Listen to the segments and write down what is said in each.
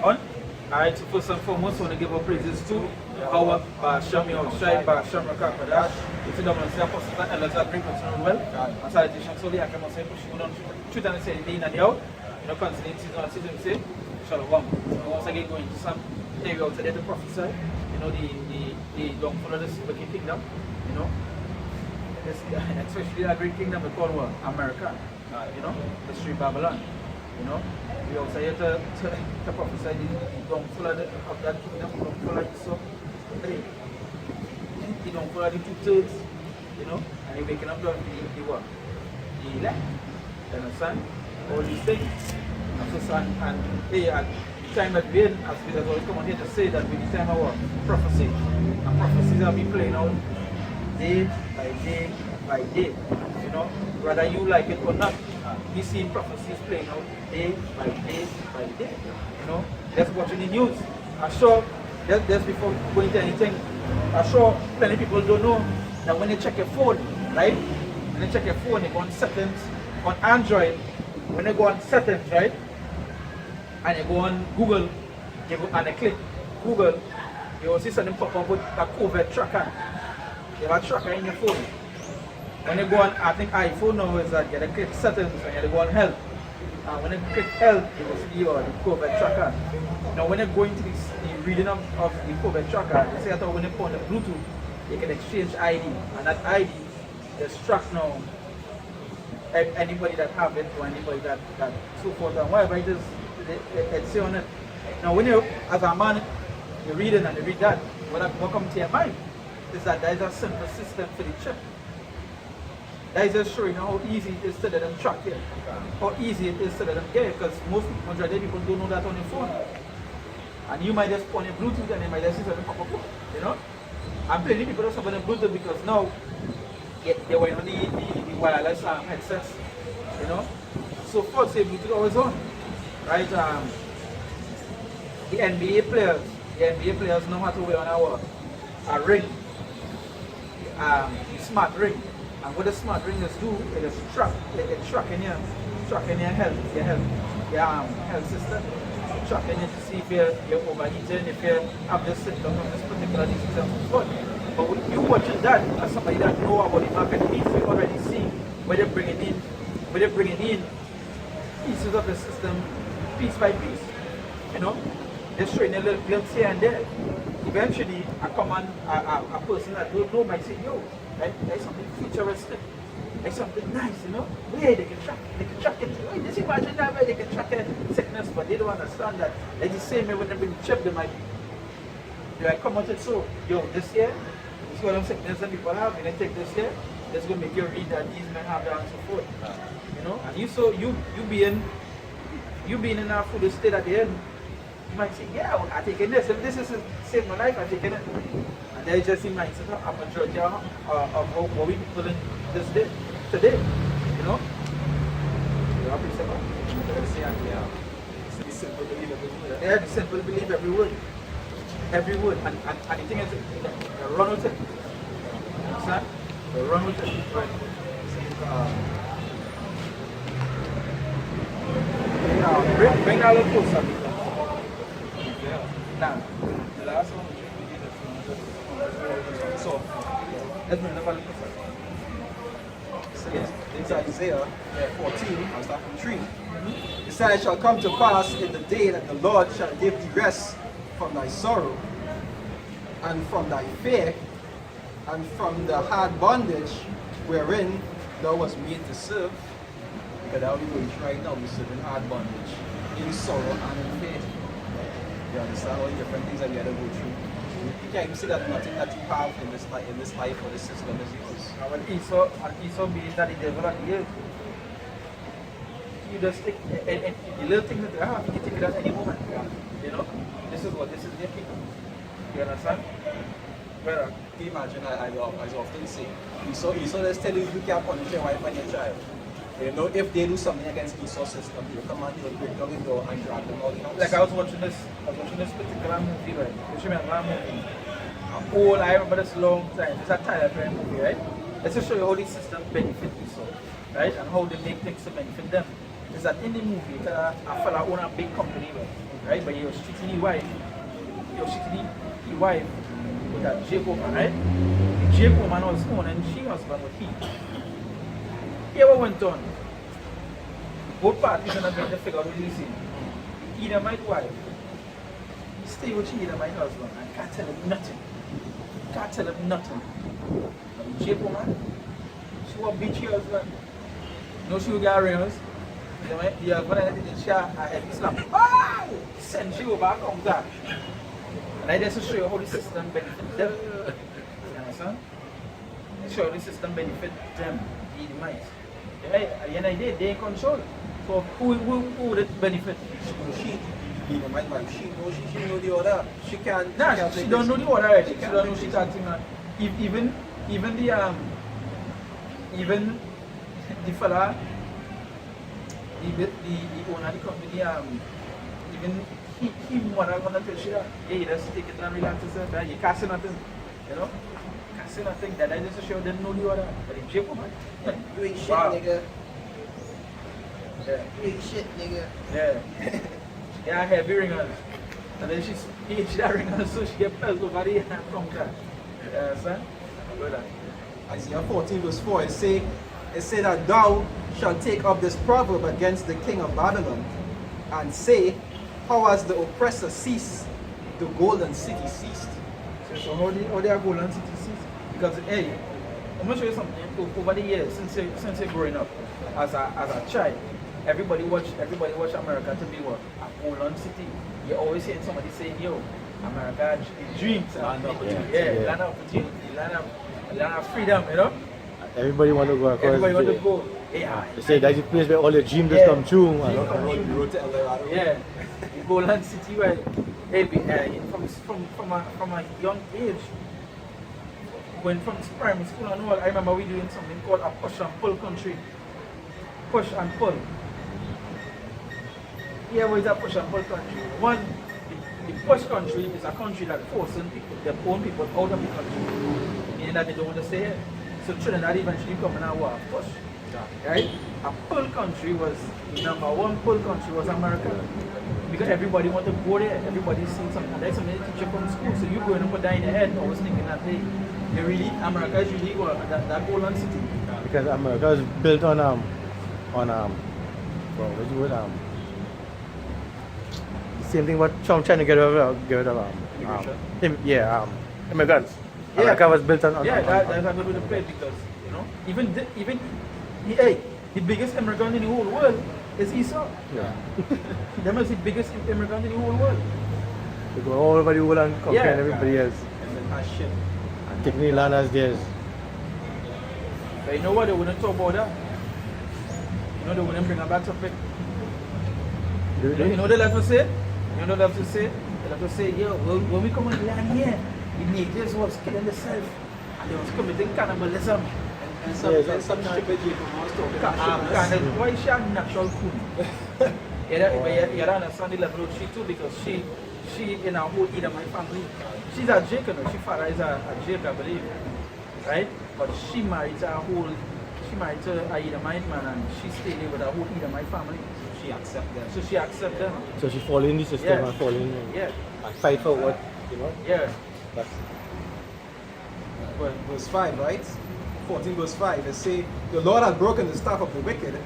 on. Alright, so first and foremost, I want to give our praises to our Basham, your Shai, Basham, Rakakadash. If you don't want to say apostles and elders are great concerning well, and salutation solely, I can say pushing on truth and say the in and the out. You know, considering season and season, say, Shalom. So once again, going to some area out there to prophesy, you know, the downfall of this wicked kingdom, you know, especially that great kingdom we call what? America, you know, the street Babylon, you know. We also here to prophesy the downfall of that kingdom, the downfall of so the downfall of the 2/3, you know, and you're waking up the what? The elect, you understand? All these things. And hey, at the time that we're in, as we have always come on here to say that with the time of what? Prophecy. And prophecies are being playing out day by day by day. You know, whether you like it or not, we see prophecies playing out day by day by day. You know, just watching the news. I'm sure, just before going to anything, I'm sure many people don't know that when they check your phone, right? When they check your phone, they go on settings on Android. When they go on settings, right? And you go on Google, and they click Google, you will see something pop up with a COVID tracker. You have a tracker in your phone. When you go on, I think iPhone now is that you click settings and you go on health. And when you click health, you will see the COVID tracker. Now when you go into the reading of the COVID tracker, they say that when you put on the Bluetooth, you can exchange ID. And that ID is tracked now. Anybody that have it or anybody that so forth and whatever it is, it's say on it. Now when you, as a man, you're reading and you read that, what comes to your mind is that there is a simple system for the chip. That is just showing you how easy it is to let them track it. How easy it is to let them get it, because majority of people don't know that on their phone. And you might just put on your Bluetooth and they might just see something pop up, you know? I'm plenty people don't have on Bluetooth because now they were on the wireless headsets, you know? So first say Bluetooth always on, right? The NBA players know how to wear on a ring, the smart ring. And what the smart ringers do, it is tracking your health system, tracking you to see if you're overeating, if you have this symptom of this particular disease and so forth. But when you watching that as somebody that know about the market needs, you already see where they're bringing in pieces of the system, piece by piece. You know, they're showing a little glimpse here and there. Eventually, a person that don't know might say, yo, there's something futuristic, there's something nice, you know? Yeah, they can track it. Wait, just imagine that way they can track sickness, but they don't understand that. It's the same way when they bring the chip, they might come out and so, yo, this year, this is what sickness that people have, and then take this year, that's going to make you read that these men have that and so forth. You know? And you being in a foolish state at the end, you might say, yeah, I'm taking this. If this is to save my life, I'm taking it. And there is just in mindset of a majority of what we people in this day, today, you know? You have to say that? The simple believe every word. Yeah, the simple believe every word. Every word. And the thing is, they run with it. You understand? They run with it. Right. Bring that a little closer. Now, the last one so let's bring the value closer. So yes, it's Isaiah 14, I'll start from 3. It says, it shall come to pass in the day that the Lord shall give thee rest from thy sorrow, and from thy fear, and from the hard bondage wherein thou wast made to serve. Because that we going right now, we serve in hard bondage, in sorrow and in fear. You understand all the different things that we had to go through. You can't even say that nothing that you have in this life or this system is yours. When Esau being that the devil at the earth, you just take the little thing that you have, you can take it at any moment. You know? This is their kingdom. You understand? Well, can you imagine, I often say, Esau just tell you can't punish your wife and your child. You know, if they do something against Esau's system, you come and you'll break down the door and drag them out the house. Like I was watching this particular movie, right? You show me a movie. I remember this long time. It's a Tyler Perry movie, right? Let's just show you how the system benefit Esau, right? And how they make things to benefit them. is that in the movie, a fella own a big company, right? But he was cheating his wife. He was cheating his wife with that Jake woman, right? The Jake woman was own and she husband with he. Here what went on. Both parties are not going to figure out what you see. The Edomite wife stay with the Edomite husband and can't tell him nothing. Can't tell him nothing. The Jake woman, she will beat your husband. No, she will get rings. The husband didn't share a heavy slap. Oh! Send you over counter. And I just show you how the system benefits them. You understand? Show you the system benefits them, the Edomites. At the end of the day, they in control. So who would it benefit? She know the order. She can't. Nah, she don't know the order already. She don't know she's acting. Even the fella, the owner of the company, even he more than gonna tell you that, hey, just take it and relax yourself. You can't say nothing, you know. Can't say nothing. That I just show them know the order. But in Jacob, man, You ain't shit, nigga. yeah, You ain't shit, nigga. yeah, yeah, heavy ringers. And then she that ringer, so she get pelted over the hand from that. You understand? Brother. Isaiah 14 verse 4, it say that thou shalt take up this proverb against the king of Babylon, and say, how has the oppressor ceased, the golden city ceased. So how they are golden city ceased? Because hey, I'm gonna show you something. Over the years, since you're growing up, as a child, everybody watch America to be what? A golden city. You always hear somebody saying, yo, America dreams. Land of opportunity. Yeah, land of opportunity, land of freedom, you know? Everybody want to go across. Everybody want to go. Yeah. They say that's the place where all your dreams just come true. Road to El Dorado. Yeah. The golden city where from a young age, when from primary school and all, I remember we doing something called a push and pull country. Push and pull. Here was a push and pull country. One, the push country is a country that forcing people, their own people out of the country, meaning that they don't want to stay here. So Trinidad eventually come in and war push. Right? A pull country was, the number one pull country was America. Because everybody want to go there, everybody's seen something. There's something they teach you from school, so you going to put that in your head. I was thinking that hey, America is really what, that golden city. Because America is built on what's the word, the same thing what Trump trying to get rid of immigrants. Yeah. America was built on that's a good way to play because you know even the biggest immigrant in the whole world is Esau. Yeah. Them is the biggest immigrant in the whole world. They go all over the world and compare everybody else. And then has shit. And taking the land as theirs. But you know what, they wouldn't talk about that. You know they wouldn't bring a back topic. You know they love to say? You know they love to say? They love to say, yo, when we come on the land here, the natives was killing themselves and they was committing cannibalism. And some stupid people was talking Why is she a natural queen? You don't understand the level of she too because she in her whole Edomite family, she's a Jake, she father is a Jake, I believe. Right? But she married to a Edomite man and she stayed there with her whole Edomite family. She accept them. So she accept them. So she fall in the system Yeah. and fall in Yeah. and fight for what, you know? Yeah. That's, Well, verse 5, right? 14 verse 5, it say, the Lord has broken the staff of the wicked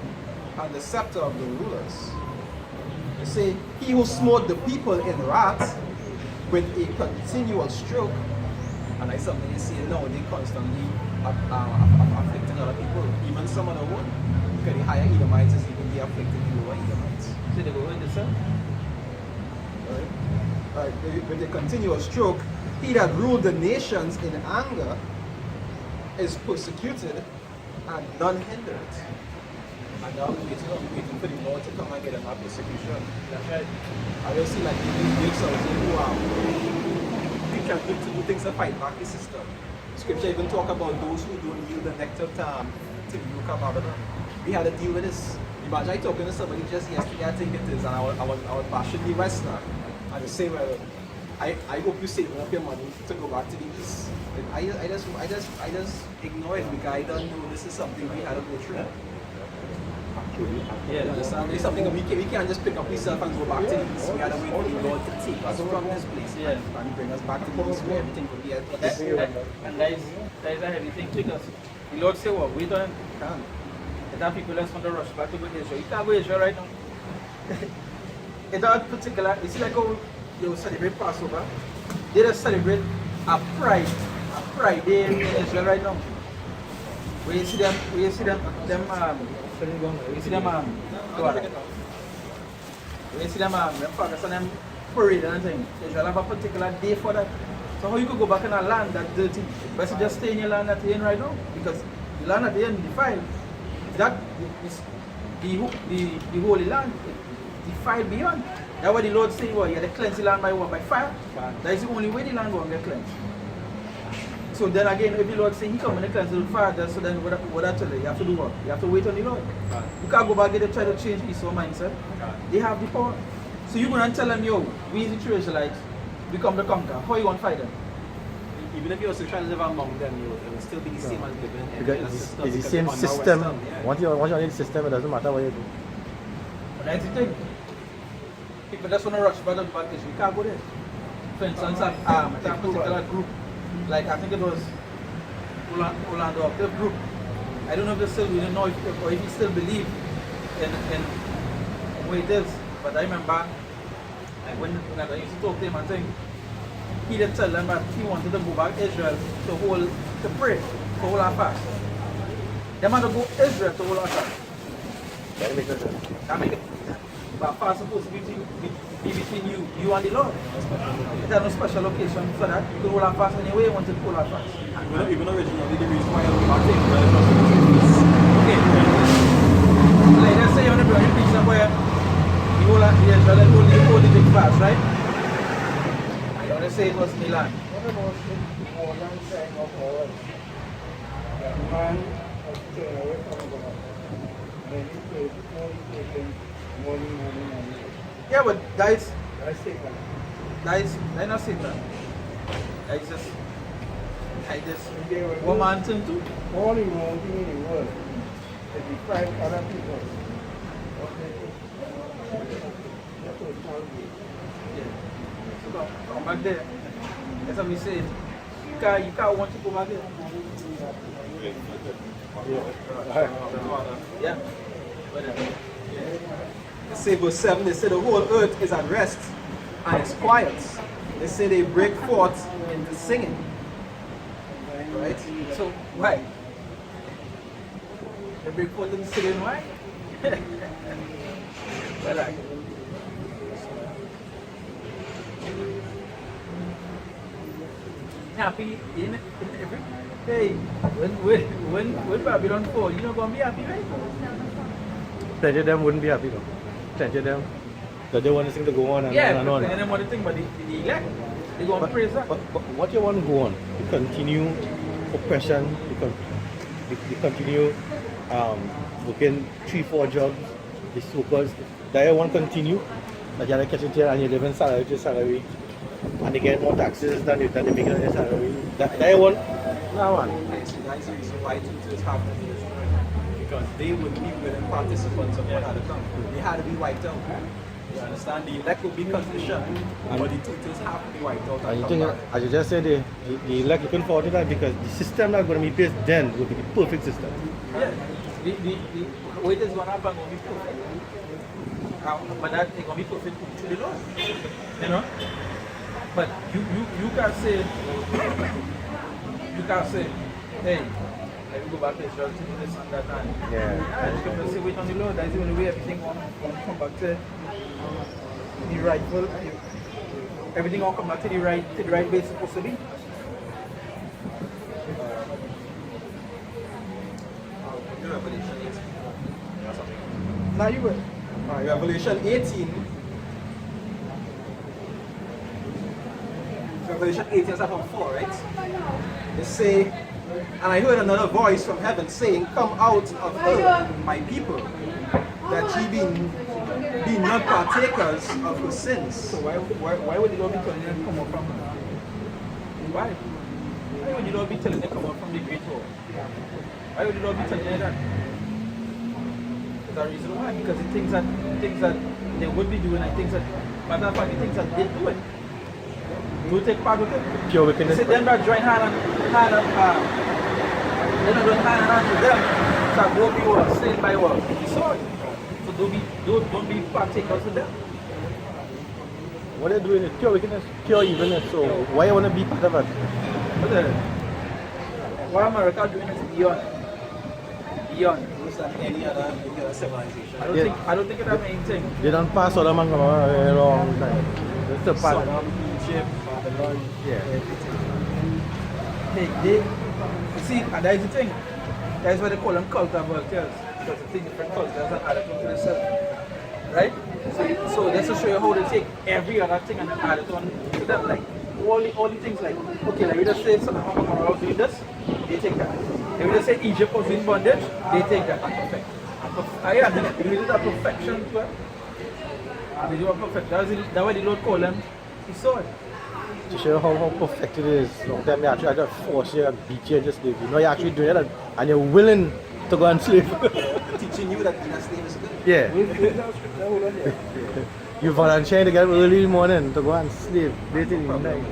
and the scepter of the rulers. It say, he who smote the people in wrath with a continual stroke. And I something you see now, they constantly afflicting other people, even some of the own. Because the higher Edomites is even the afflicting the lower Edomites. So they go with the sun. Right? With a continual stroke, he that ruled the nations in anger is persecuted and none hindered. And now we're waiting for the Lord to come and get another persecution. That's right. I will see like these breaks out saying, wow, we can do things to fight back the system. Scripture even talk about those who don't yield the nectar to the yoke of Babylon. We had to deal with this. Imagine I talking to somebody just yesterday, I think it is, and I was bashing the Western. And they say, well, I hope you save up your money to go back to the East. I just ignore it because I don't know this is something we had to go through. fully active. Yeah. You understand? It's something that we can't just pick up ourselves and go back to the east. We gotta wait for the Lord to take us from this place and bring us back to the east where everything will be at peace. And that is a heavy thing because the Lord say, well, wait on him. Can't. And that people just want to rush back to go to Israel. You can't go to Israel right now. In that particular, it's like how you celebrate Passover. They just celebrate a pride day in Israel right now. Where you see them, you see them focus on them parade and thing. Israel have a particular day for that. So how you could go back in a land that's dirty, but you just stay in your land that you're in right now? Because the land that you're in defiled, that is the holy land, defiled beyond. That's what the Lord saying, well, you have to cleanse the land by what? By fire. That is the only way the land will get cleansed. So then again, if the Lord saying he come and cleanse it with fire, so then what I tell you, you have to do what? You have to wait on the Lord. You can't go back and try to change Esau's mindset. They have the power. So you're going to tell them, yo, we is the true Israelites, we come to conquer. How you going to fight them? Even if you're still trying to live among them, it will still be the same as living in Because it's the same system. Once you're in the system, it doesn't matter what you do. But that's the thing. People just want to rush back to the back. We can't go there. For instance, that particular group, like I think it was Orlando Octave group. I don't know if they still really know or if he still believe in what it is. But I remember like when I used to talk to him and think he did tell them that he wanted to go back to Israel to pray, to hold our fast. They want to go to Israel to hold our fast. That make it. But fast supposed to be between you and the Lord. It has no special location for that. You can hold our fast anyway you want to hold our fast. Even originally, the reason why I was back to Israel was Okay. Like let's say you want to be preach somewhere, you hold the Israel hold the big fast, right? I want to say it was Milan. What about the modern time of ours? That man has turned away from God. Many places, only taking money. Yeah, but That's Satan. that is not Satan. That is just one man thing too. All he wants in the world is to fight other people. That's what sounds good. Yeah. So come back there. That's what we said. You can't want to go back there. Yeah. Whatever. They say verse 7, they say the whole earth is at rest and it's quiet. They say they break forth into singing. Right? So why? The big foot in singing why? Well, like, happy in every hey when Babylon fall, you're not gonna be happy, right? Plenty of them wouldn't be happy though. Plenty of them. That they want this thing to go on and Yeah, on and on. and then what the thing about the elect, they go and praise that. But what you want to go on? You continue oppression, you continue working 3-4 jobs, the so-called, that you want to continue, that you have to catch it here and you live in salary to salary, and they get more taxes than they make on their salary. That you want? No one. That's the reason why tutors have to be destroyed. Because they would be willing participants of what had to come. They had to be wiped out. You understand? The elect will be conditioned, but the tutors have to be wiped out. And you think, as you just said, the elect looking forward to that because the system that's going to be placed then will be the perfect system. Yeah, the way this gonna happen gonna be perfect. But that ain't gonna be perfect to the Lord, you know. But you can't say, hey, let me go back to Israel to do this and that and Yeah. you can say wait on the Lord. That's the only way everything gonna come back to the rightful. Everything gonna come back to the right way it's supposed to be. Revelation 18. Now you will. Alright, Revelation 18. Revelation 18 is from 4, right? They say, and I heard another voice from heaven saying, come out of her, my people, that ye be not partakers of her sins. So why would the Lord be telling them to come up from her? Why? Why would the Lord be telling them to come up from the great hall? Why would the Lord be telling them that? There's a reason why, because the things that they would be doing and things that, matter of fact, the things that they're doing, do take part with it. Pure wickedness. See, them that join hand they're not doing hand in hand with them. So go be what? Slain by what? The sword. So don't be partakers with them. What they're doing is pure wickedness, pure evilness. So why you want to be part of it? But what America doing is beyond. Worse than any other civilization. I don't think it's a main thing. They don't pass all the man a long time. It's a part. Sodom, Egypt, Babylon, Yeah. everything. You see, and that is the thing. That is why they call them cult of cultures. Because it's different cultures and add it onto themselves. Right? So that's to show you how they take every other thing and add it on to them. Like all the things like, okay, like we just say something was doing this, they take that. If we just say Egypt was in bondage, they take that. And perfect. They do that perfection to it. They do a perfection. That's why the Lord call them the sword. To show how perfect it is. Sometimes you actually just force you and beat you and just leave you. No, you're actually doing it and you're willing to go and slave. Teaching you that being a slave is good. Yeah. Hold on there. You volunteer to get up early in the morning to go and slave late in the night.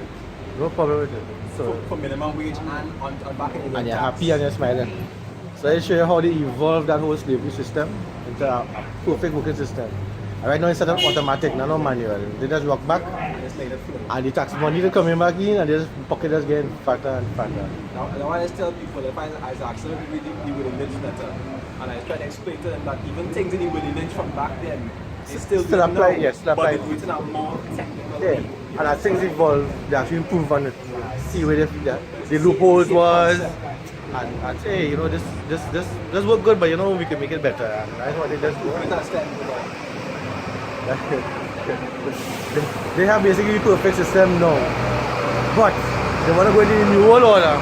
No problem with it. So, For minimum wage and on back in the and you're happy and you're smiling. So I show you how they evolved that whole slavery system into a perfect working system. And right now it's set up automatic, not no manual. They just walk back Just let it flow. and the tax money to coming back in and this pocket is getting fatter and fatter. Now, I always tell people if I was asking them to read the Willie Lynch letter, and I try to explain to them that even things in the Willie Lynch from back then, they still do apply, now, yes, still apply. but they do it in a more technical Yeah. way. And as things evolve, they actually improve on it. See where the loopholes was. And say, you know, this work good, but you know we can make it better. And that's what they just do. With that step, They have basically the perfect system now. But they want to go into the new world order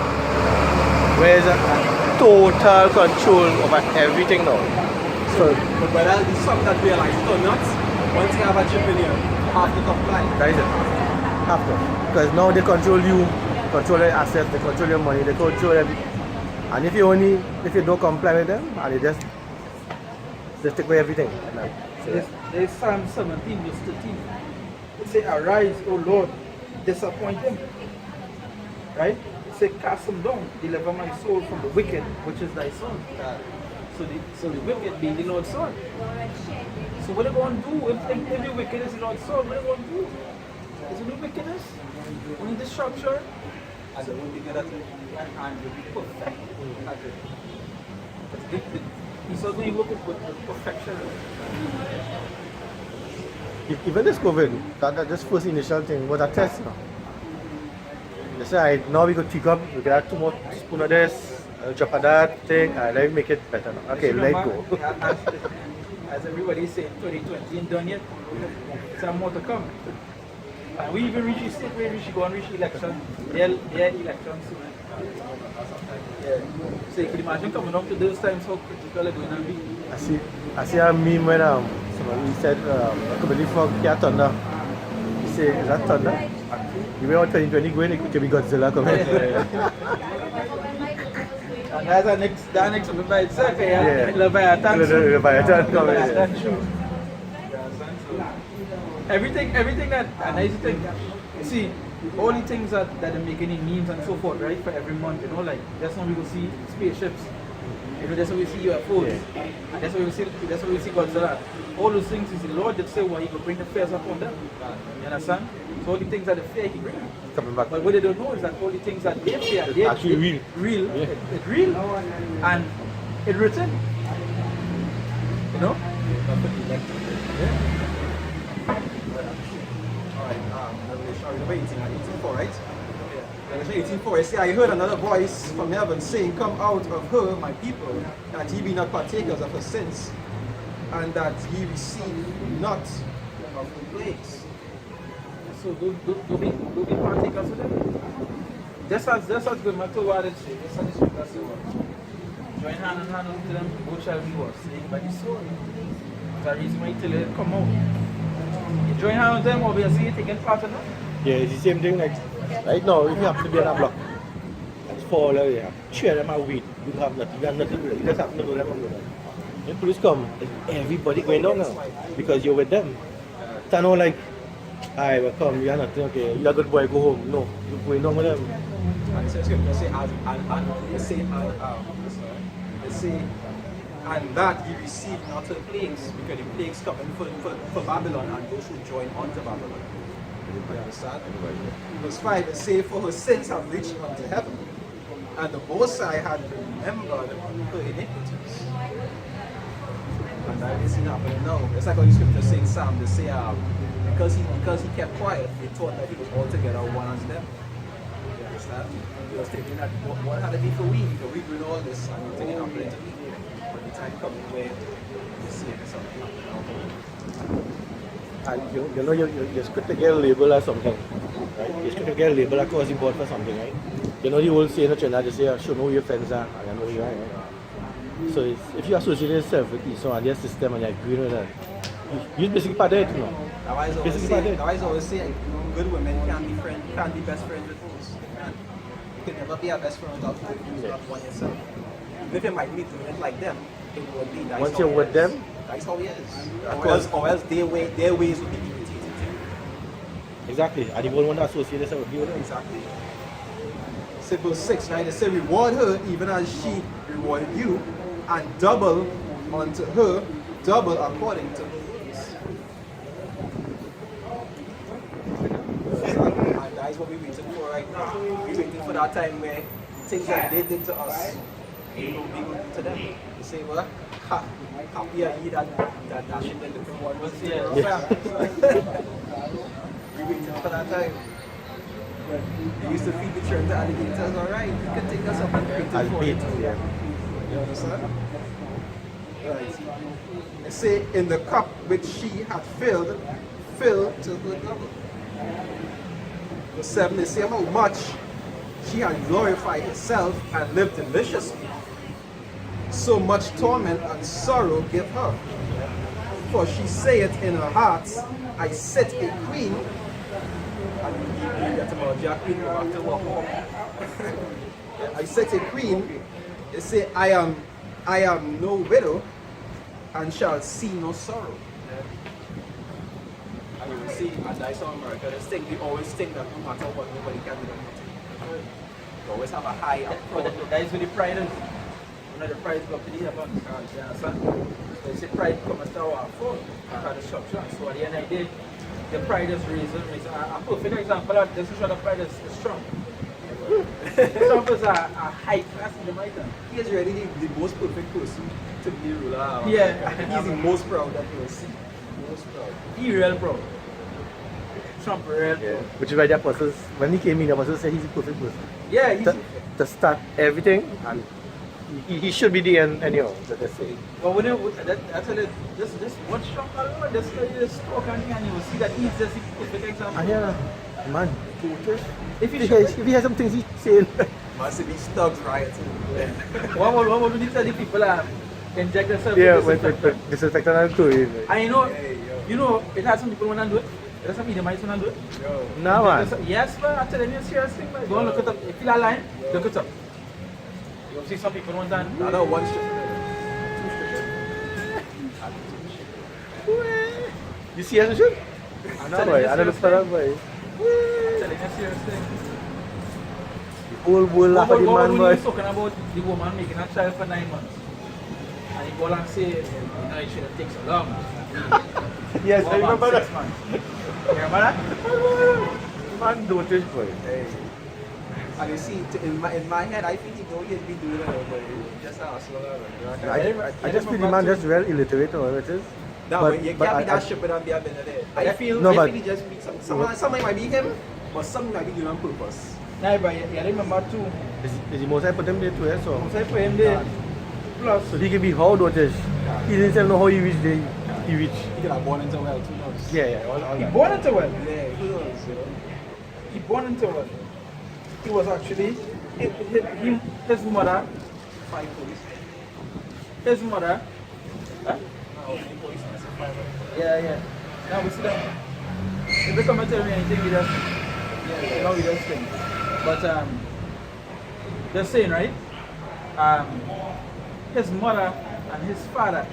where there's a total control over everything now. So but whether it's something that realize it or not, once you have a chip in here, you have to comply. that is it. Have to. Because now they control you, control your assets, they control your money, they control everything. And if you don't comply with them, and they just take away everything. There's Psalm 17 verse 13. It say, arise, O Lord, disappoint them. Right? It say, cast them down, deliver my soul from the wicked, which is thy son. So the wicked being the Lord's son. So what are they going to do? If the wicked is the Lord's son, what are they going to do? Is it no wickedness? Only destruction? And they won't be good at it. And will be perfect at it. He's also going to work with perfection. Even this COVID, that just first initial thing was a test. No? They say, now we could pick up, we could add 2 more spoons of this, a drop of that thing, and let me make it better. No? Okay, let it go. As everybody saying, 2020 ain't done yet. Some more to come. And we even reach the state where we should go and reach election. Their election soon. Yeah. So you could imagine coming up to those times how critical they're going to be. I see a meme when somebody said, I could believe for Kia Thunder. He said, is that Thunder? You may want 2020 going, it could be Godzilla coming. And that's the next one by itself. Yeah. Leviathan. Leviathan coming. That's true. Everything that, and that's the thing, you see, all the things that are making in memes and so forth, right, for every month, you know, like, that's when we will see spaceships, you know, that's when we see UFOs, and that's when we see Godzilla. All those things is the Lord that say, well, he will bring the fears upon them, you understand? So all the things that they fear, he brings. Coming back. But what they don't know is that all the things that they fear, they're actually real. Yeah. It's real, and it's written, you know? Yeah. Revelation 18:4, right? Revelation 18:4, it says, I heard another voice from heaven saying, come out of her, my people, that ye be not partakers of her sins, and that ye receive not of her plagues. So do be partakers of them. Just as good matter what it says, just as the scripture says, join hand in hand unto them, both shall be what? Slain by the sword. That's the reason why till it come out. You join hand with them, obviously you're taking part in them. Yeah, it's the same thing like right now, if you have to be on a block, it's fall over here. Cheer them out weed. You have nothing to do. You just have to know them from them. The police come, everybody going down now because you're with them. It's not like, I will come, you're nothing, okay, you're a good boy, go home. No, you're going down with them. And so scripture say, they say, and that he received not the plagues, because the plagues coming for Babylon and those who join unto Babylon. You understand? Verse 5, it says, for her sins have reached unto heaven, and the Most High had remembered her iniquities. And that is happening now. It's like how the scripture say in Psalm, they say, because he kept quiet, they thought that he was altogether one as them. You understand? He was thinking that what had to be for we, because we doing all this and we're taking our place to be. But the time coming where you see something happening. And you know, you're script to get a label or something, right? You're script to get a label that cause you bought for something, right? You know the old saying in China, they say, show know who your friends are, and I know who you are, right? So if you associate yourself with Esau and their system and you're agreeing with that, you're basically part of it, you know. That's why I always say, good women can't be best friends with fools. You can never be a best friend without fools. You not one yourself. Even if you might be doing it like them, it would be that's once you're with them, that's how it is. Or else their ways would be imitated too. exactly. And you won't want to associate yourself with people. Exactly. So verse 6, right? They say, reward her even as she rewarded you, and double unto her, double according to her ways. And that is what we're waiting for right now. We're waiting for that time where things that they did to us, we will do to them. They say, well, happy are ye that shit that the reward was here. We're waiting for that time. They used to feed the children to alligators, alright, you can take us up and bring I'll to pay it. it, yeah. You understand? Right. They say, in the cup which she had filled, fill to her double. Verse 7, they say how much she had glorified herself and lived deliciously. So much torment and sorrow give her. For she saith in her heart, I sit a queen. And about Jack Queen go back to walk home. I sit a queen, they say I am no widow and shall see no sorrow. And you will see, and that's how America, we always think that no matter what, nobody can do nothing. We always have a high up. But that is with the pride is. You know the pride go up to the heaven. You understand? So you see pride comes to our phone. Because the structure. So at the end of the day, the pride is reason. A perfect example of this is why the pride is strong. Trump is a high class in Jamaica. He is really the most perfect person to be a ruler. Yeah. He's the most proud that you will see. Most proud. He real proud. Trump real Yeah. proud. Which is why the apostles, when he came in, the apostles said he's a perfect person. Yeah, he's To start everything, and he should be the end anyhow, that they say. but when actually this one Trump alone, this talk and you will see that he's just a perfect example. And yeah, man, If if he has some things he's saying. Must be thugs rioting. what would you tell the people inject themselves Yeah, with with disinfectant and chlorine. and you know, it has some people want to do it. It has some Edomites want to do it. No, man. Yes, man, I'm telling you a serious thing, man. Go and look it up. If you are lying, look it up. You will see some people want that. No, one strip. You see us, shoot? I know, boy. I don't know that, boy. I'm telling you a serious thing. The whole world laugh at the man, When boy. he's talking about the woman making a child for 9 months. And he go and say, you know, it shouldn't take so long. Yes, I remember that. 6 months. You remember that? Man, don't this, boy. Hey. And you see, in my head, I think he don't yet be doing it, but just ask I just feel the man just well illiterate or whatever it is. No, but you can't be that stupid and be a billionaire. I feel he just be somebody might be him, but something might be doing on purpose. Nah, but you remember too. Is the most I put him there too, so. Once I put him there, plus, So he can be how dotish. He didn't tell know how he reached there. He reached. He could have born into well, who knows? Yeah, all he that. born into well. Yeah, who knows, you know? He born into well. He was actually, his mother, 5 police. his mother, huh? No, 3 police, I said 5. Yeah. Now we see that. If they come and tell me anything, we just, now we just think. But they're saying, right? His mother and his father,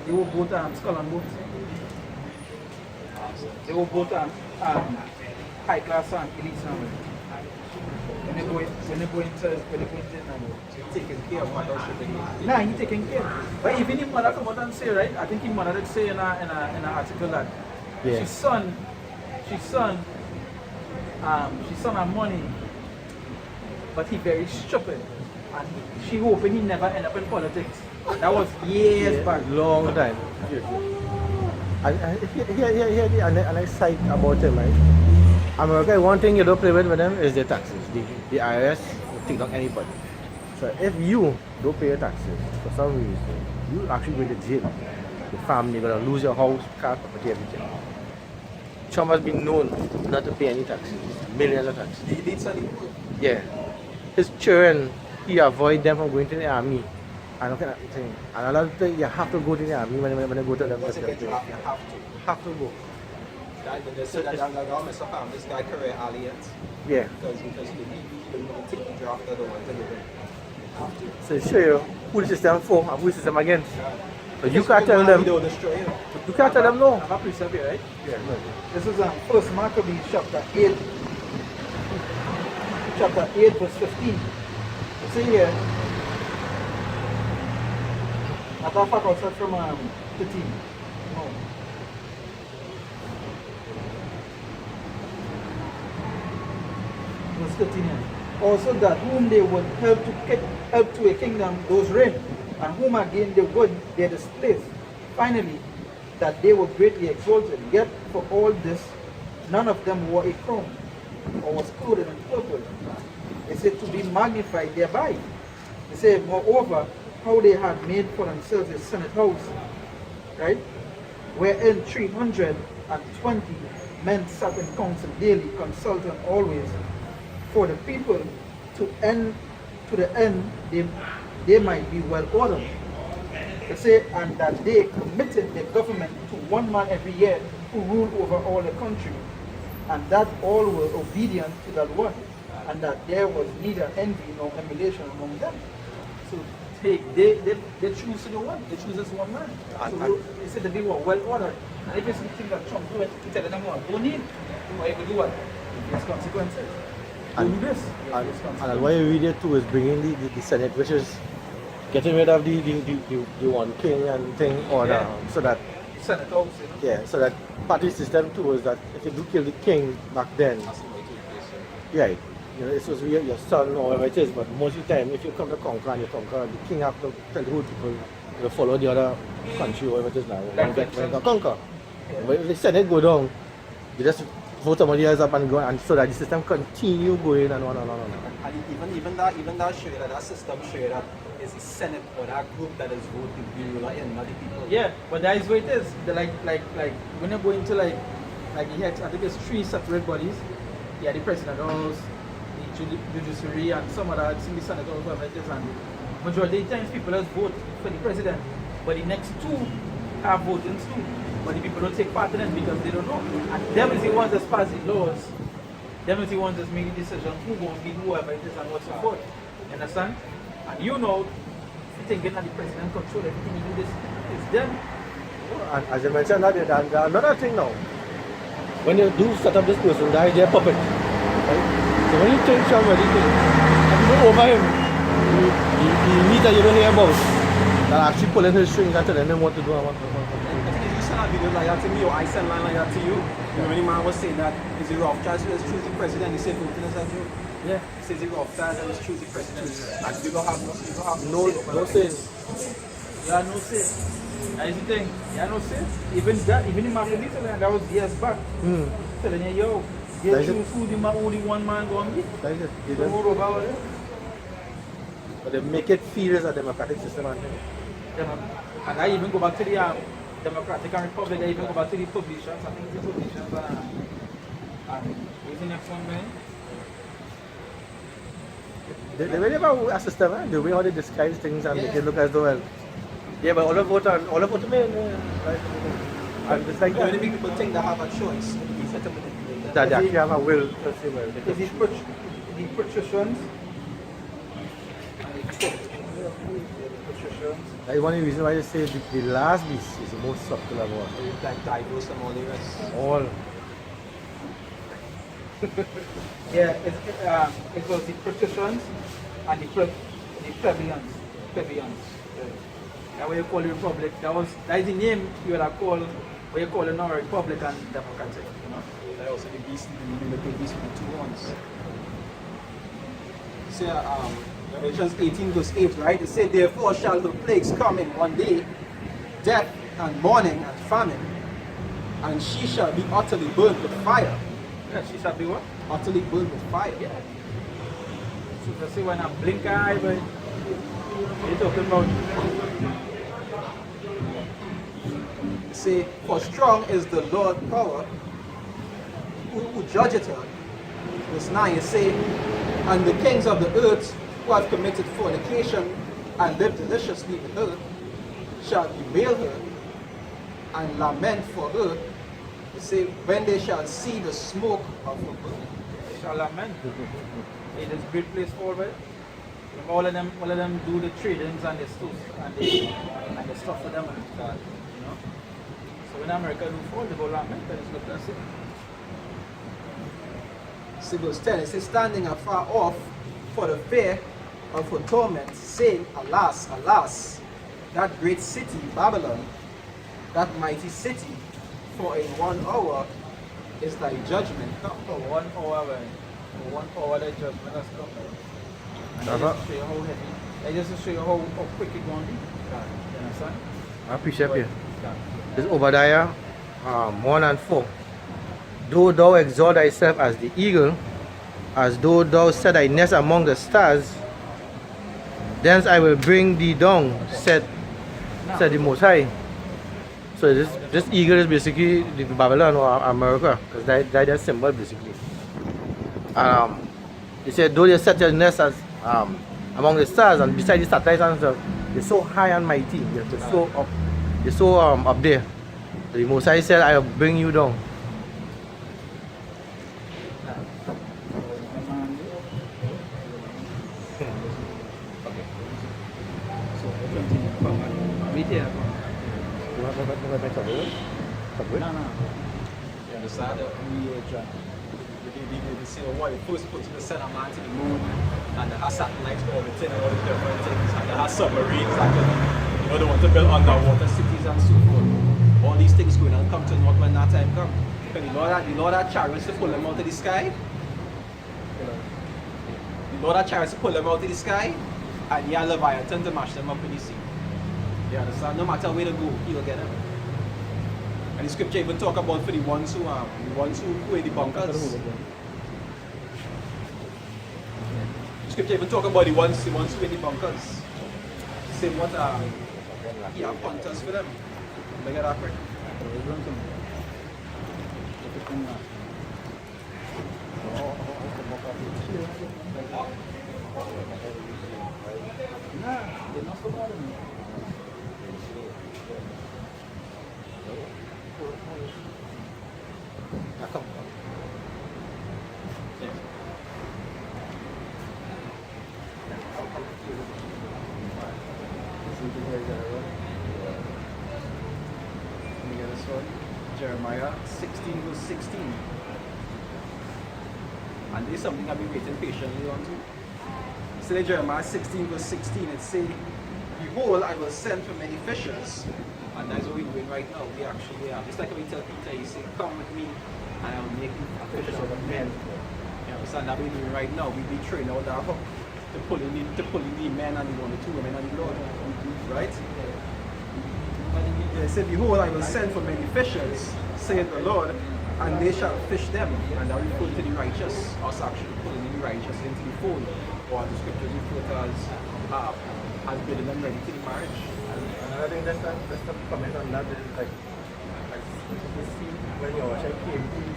they were both skull and bones. They were both high class and elite family. When they go into Taking care of what else should they do? nah, he taking care. But even his mother come out and say, right? I think his mother did say in an article that Yeah. she son her money, but he very stupid, and she hoping he never end up in politics. That was years back. Long time. And here the another side about him, right? America, one thing you don't play with them is the taxes. The IRS will take down anybody. So if you don't pay your taxes for some reason, you actually go to jail. Your family, you're gonna lose your house, car, property, everything. Trump has been known not to pay any taxes, millions of taxes. He did something. Yeah. His children, he avoid them from going to the army. And okay, thing. And a lot of things, you have to go to the army when you go to them. Once you get drafted, you have to. Have to go. They said that government somehow this guy career alliance Yeah. because he didn't take the draft of the ones that they have to. So show you who the system for and who the system against. So you can't tell them. They'll destroy you. You can't tell them no. I have a precept here, right? Yeah. This is First Maccabees chapter 8. Chapter 8 verse 15. See here. I thought I said from 13. No. Verse 13 here. Also that whom they would help to a kingdom those reign, and whom again they would they displaced. Finally, that they were greatly exalted. Yet for all this, none of them wore a crown, or was clothed in purple. They said to be magnified thereby. They say, moreover, how they had made for themselves a senate house, right? Wherein 320 men sat in council daily, consulting always for the people to the end they might be well ordered. They say, and that they committed the government to one man every year who ruled over all the country, and that all were obedient to that one, and that there was neither envy nor emulation among them. So they choose to do one. They choose this one man. So they said that they were well ordered. And if you think that Trump do it, he tell them what, don't need, or you can do what? There's consequences. Don't do this. And what you read it too is bringing the Senate, which is getting rid of the one king and thing order, Yeah. so that Senate House, you know? yeah, so that party system too is that if you do kill the king back then, yeah, you know, it's supposed to be your son or whatever it is, but most of the time if you come to conquer and you conquer, the king have to tell the whole people to follow the other country or whatever it is now when you conquer. But if the Senate go down, you just vote somebody else up and go, and so that the system continue going and on and on and on. And even that show that system show that is the Senate or that group that is voting the ruler in, not the people. Yeah, but that is what it is. The, like when you go into like he had, I think it's 3 separate bodies. Yeah, the president house, the judiciary, and some other the Senate house, whatever it is. And majority of the times people just vote for the president, but the next 2 have voting too. But the people don't take part in it because they don't know. And them is the ones that pass the laws. Them is the ones that make the decision who going to be whoever it is and what so forth. You understand? And you know, if you think that the president control everything you do, this is them. And as you mentioned that, another thing now, when you do set up this person, that is their puppet. Right? So when you take somebody and you go over him, he needs that you don't hear about, that actually pulling his strings and telling him what to do and what to do. Send a video like that to me, or I send line like that to you. When the man was saying that is a rough charge, let's choose the president. He said, "Voting as I do." Yeah. He says, "A rough charge, let's choose the president." And you don't have No sense. You are no say. That is the thing. You are no say. Even the Maccabees, that was years back. Telling you, yo, they choose who the one man going to be. That is it. They Don't don't- worry about it. But they make it feel as a democratic system. And I even go back to the Democratic and Republic, I even go back to the publishers. I think the publishers and who's the next one, man? They really have a system, the way how they disguise things and make it look as though, well, yeah, but all of vote men, right? And it's like many that. people think they have a choice. He said to me, That they actually have a will to say, well, Because the patricians and the court. The patricians Persians. That's one of the reasons why they say the last beast is the most subtle of all. It's like diverse from all the rest. All. Yeah, it was the patricians and the plebeians. Plebeians. That's what you call the republic. That is the name you would have called what you call now republic and democratic. You know? That also the beast, the little beast with the two horns. See, Revelations 18 verse 8, right? It said, therefore shall the plagues come in one day, death and mourning and famine, and she shall be utterly burnt with fire. Yeah, she shall be what? Utterly burnt with fire. Yeah. So to say when I blink an eye, but you're talking about. It say, for strong is the Lord power, who judgeth her. Verse 9, it say, and the kings of the earth who have committed fornication and lived deliciously with her shall bewail her and lament for her. It say, when they shall see the smoke of her burning. They shall lament. It is a great place for it. All of them do the tradings and the stuff and the stuff for them and that, you know. So when America do fall, they go lament and it's look like it. See verse 10, it says, standing afar off for the fear of her torment, saying, alas, alas, that great city, Babylon, that mighty city, for in 1 hour is thy judgment come. For 1 hour, man. For 1 hour, the judgment has come. And that just show you how heavy. That just show you how quick it's going to be. You understand? I appreciate you. This is Obadiah 1 and 4. Though thou exalt thyself as the eagle, as though thou set thy nest among the stars, thence I will bring thee down, said the Most High. So this eagle is basically the Babylon or America, because that's their symbol basically. They said, though they set your nest as among the stars and beside the satellites and stuff, they're so high and mighty, they're so up there. The Most High said, I will bring you down. Meet here. You want to No. You understand that the same one, first put to the center man to the moon, and they have satellites orbiting and all the different things, and they have submarines that can, they want to build underwater cities and so forth. All these things going on come to naught when that time comes. Because the Lord had chariots to pull them out of the sky. The Lord had chariots to pull them out of the sky, and he had Leviathan to mash them up in the sea. You understand? No matter where to go, he will get them. And the scripture even talk about for the ones who were in the bunkers. The scripture even talk about the ones who were in the bunkers. Say what he have hunters for them. Look at that quick. They're not so bad. Jeremiah 16 verse 16. And this is something I've been waiting patiently on to. So in Jeremiah 16 verse 16 it says, behold, I will send for many fishers. And that's what we're doing right now. We actually are. Just like we tell Peter, he said, come with me and I'll make you a fisher of men. You understand that we're doing right now? We be trained out that hook to pull in the men and the 1 or 2 women and the Lord. Right? They said, behold, I will send for many fishers, saith the Lord, and they shall fish them. And that refer to the righteous, us actually pulling the righteous into the fold. Or the scriptures refer to as building them ready to the marriage. Another thing that's the comment on that is like you see when your wife came, you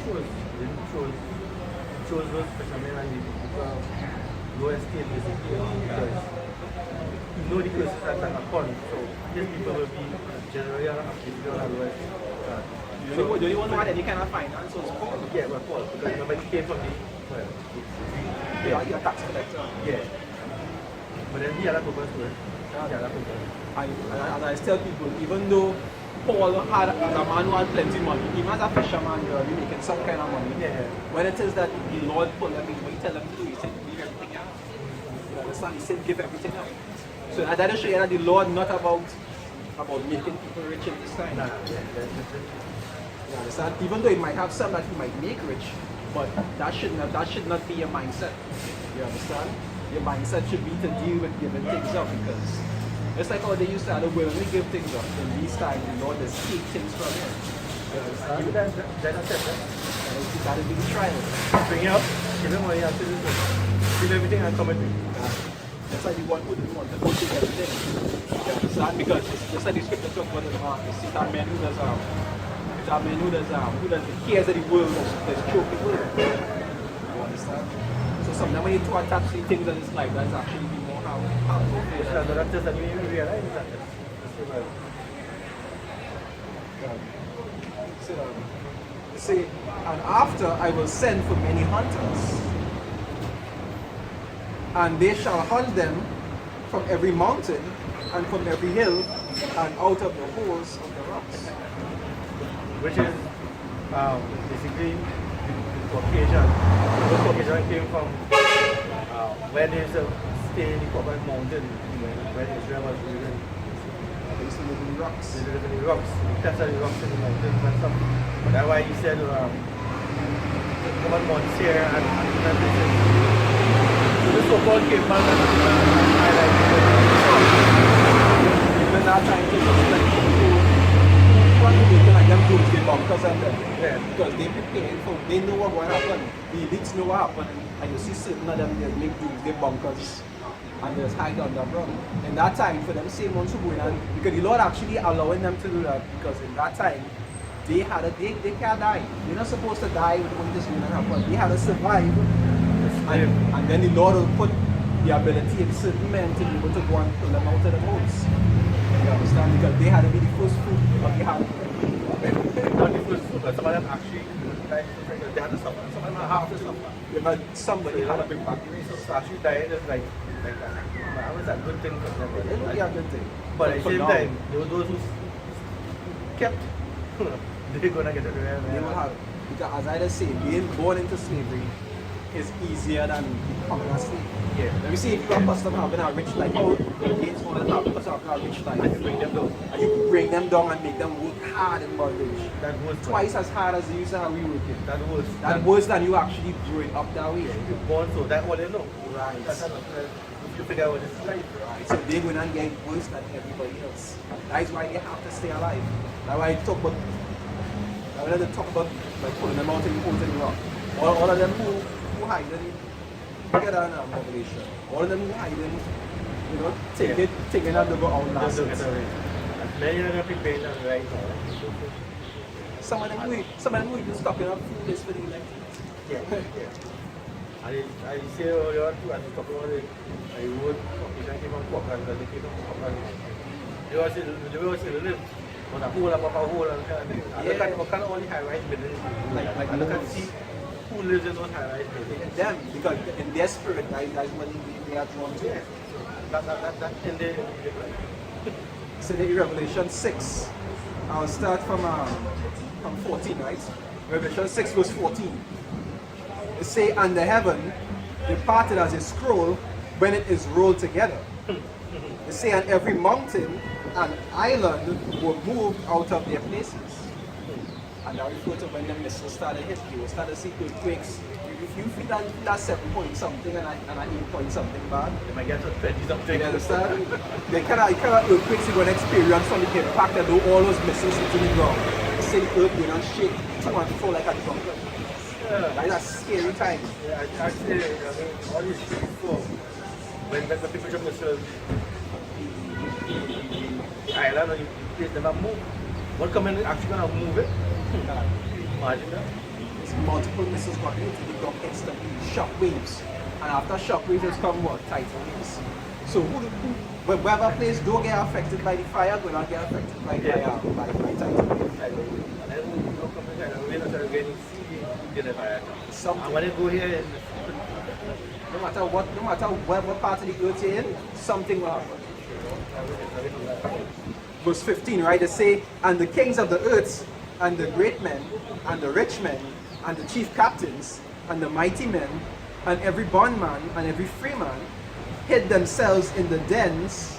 chose those fishermen and the lowest scale basically because you know the places that are upon, so these people will be generally on the lowest. You only want to add any kind of finance, so it's Paul. Yeah, well, Paul, because remember he came from the Yeah, you're a tax collector. yeah. But then he had a purpose to it. understand? Yeah, that's okay. And I tell people, even though Paul had a man who had plenty money, even as a fisherman, you're already making some kind of money. Yeah. When it is that the Lord pull them in, what you tell them to do, he said, leave everything out. You understand? He said, give everything up. So that will show you that the Lord not about making people rich in this time. Nah, yeah, You understand? Even though it might have some that you might make rich, but that should not be your mindset. You understand? Your mindset should be to deal with giving things up, because it's like how they used to have the women we give things up. In these times, the Lord just take things from you. You understand? you that's it. And it's got to be the trial. Bring it up, give him what he has to do. Give everything and come with me. That's why you want to go take everything. You understand? Because it's just like the scripture talk about the heart. You see that man who does the cares of the world, that's choking the world. You understand? So sometimes when you try to attach things in this life, that's actually be more harmful. That's just that you realize that. See, and after I will send for many hunters, and they shall hunt them from every mountain and from every hill and out of the holes of the rocks. Which is basically the Caucasian. The Caucasian came from where they used to stay in the Caucasus Mountain when Israel was ruling. They used to live in rocks. They live in the rocks, they tested the rocks in the mountains and stuff. But that's why he said, come on, months here and everything. So the so-called caveman Even that time, they just like like them doomsday bunkers and them. Yeah. Because they prepared for, they know what will happen. The elites know what happened. And you see certain of them, they make doomsday bunkers and they just hide underground. In that time, for them same ones who go in, and because the Lord actually allowing them to do that, because in that time, they can't die. They're not supposed to die when this going to happen. They had to survive. And then the Lord will put the ability in certain men to be able to go and pull them out of the holes. You understand? Because they had to be the first fruit of the harvest. not the first two, but some of them actually, like, they had to suffer. Some of them have to suffer. Yeah, but somebody had to bring back. So actually dying is like that was a good thing for them. It would be a good thing. But at the for same now, time, those who kept, they're gonna get it. they will have, because as I just say, being born into slavery is easier than becoming a slave. Yeah. Let me see if you are accustomed to having a rich life, how against all the time because of having a rich life. And you bring them down. And you bring them down and make them work hard in bondage. That was Twice as hard as they used to have we working. That was That's worse than you actually growing up that way. you're born so that all they know. Right. That's how you figure out what it's like. Right. So they're going to get worse than everybody else. That's why they have to stay alive. That's why I talk about, I wanted to talk about like pulling them out in the holes in the rock. All of them who hide in, get on a revelation. All of them who hide in, you know, taking out the go out last. Many of them prepared and right. Some of them who even stocking up food is for the elect. Yeah. I say earlier too, as you talk about it, I would came from Portland, they came from Portland. They were still live. But a hole above a hole and kind of thing. And look at what kind of only high-rise buildings. Like and look and see who lives in those high-rise buildings. Them, because in their spirit, that's what they are drawn to. Yeah. That in the So in Revelation 6, I'll start from 14, right? Revelation 6 verse 14. It say, and the heaven departed as a scroll when it is rolled together. It say, and every mountain and island were moved out of their places. And that refers to when the missiles started hitting you, start to see earthquakes. If you feel that 7 point something and an 8 point something bad, they might get to 20 something. you understand? The kind of earthquakes you're going to experience from the impact that do all those missiles into the ground. You see the earth going and shake to and fro like a drum. Yeah. That's a scary time. Yeah, actually, I mean, all these things before, when the people just missiles, the island or the place never move. What coming actually gonna move it? Imagine that. There's multiple missiles going into the ground instantly, shock waves. And after shock waves, it's come what? Tidal waves. So wherever place don't get affected by the fire, will not get affected by tidal waves. And then we don't come in and we're not getting see the fire. And when they go here, No matter what part of the earth you're in, something will happen. Verse 15, right? They say, and the kings of the earth, and the great men, and the rich men, and the chief captains, and the mighty men, and every bondman, and every freeman, hid themselves in the dens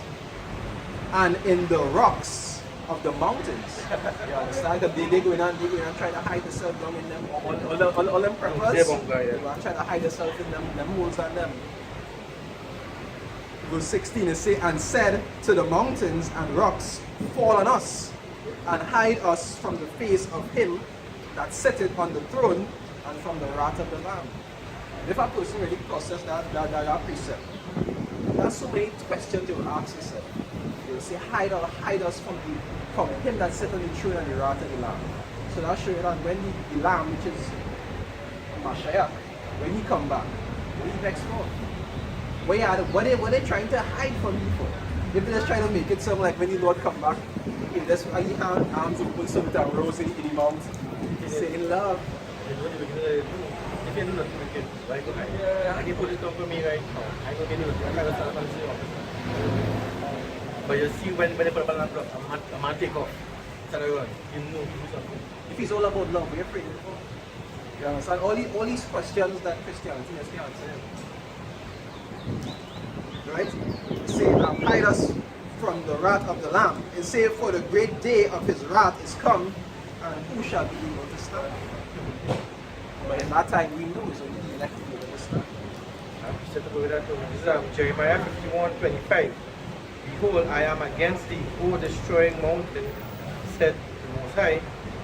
and in the rocks of the mountains. You understand? Because they go in and try to hide themselves down in them, all them preppers. They go and try to hide themselves in them holes and them. Verse 16 it say, and said to the mountains and rocks, fall on us, and hide us from the face of him that sitteth on the throne, and from the wrath of the Lamb. If a person really process that precept, there's so many questions they will ask themselves. They will say, hide us from him that sitteth on the throne and the wrath of the Lamb. So that shows you that when the Lamb, which is Mashiach, when he come back, what he next for? What are they trying to hide from you for? If they're just trying to make it something like when the Lord come back, if that's why he has arms open so with a rose in the mount, he's saying love. If you do not make it, right? I can put it up for me right now. I know you do it. I can't start on zero. But you see when they put up a man take off, it's a run. You know to do something. If it's all about love, we're afraid. You understand? All these questions that Christianity has to answer. Right? It say, hide us from the wrath of the Lamb. It say, for the great day of his wrath is come, and who shall be able to stand? But in that time we know it's only the elect who will stand. This is Jeremiah 51:25. Behold, I am against thee, O destroying mountain, said the Most High,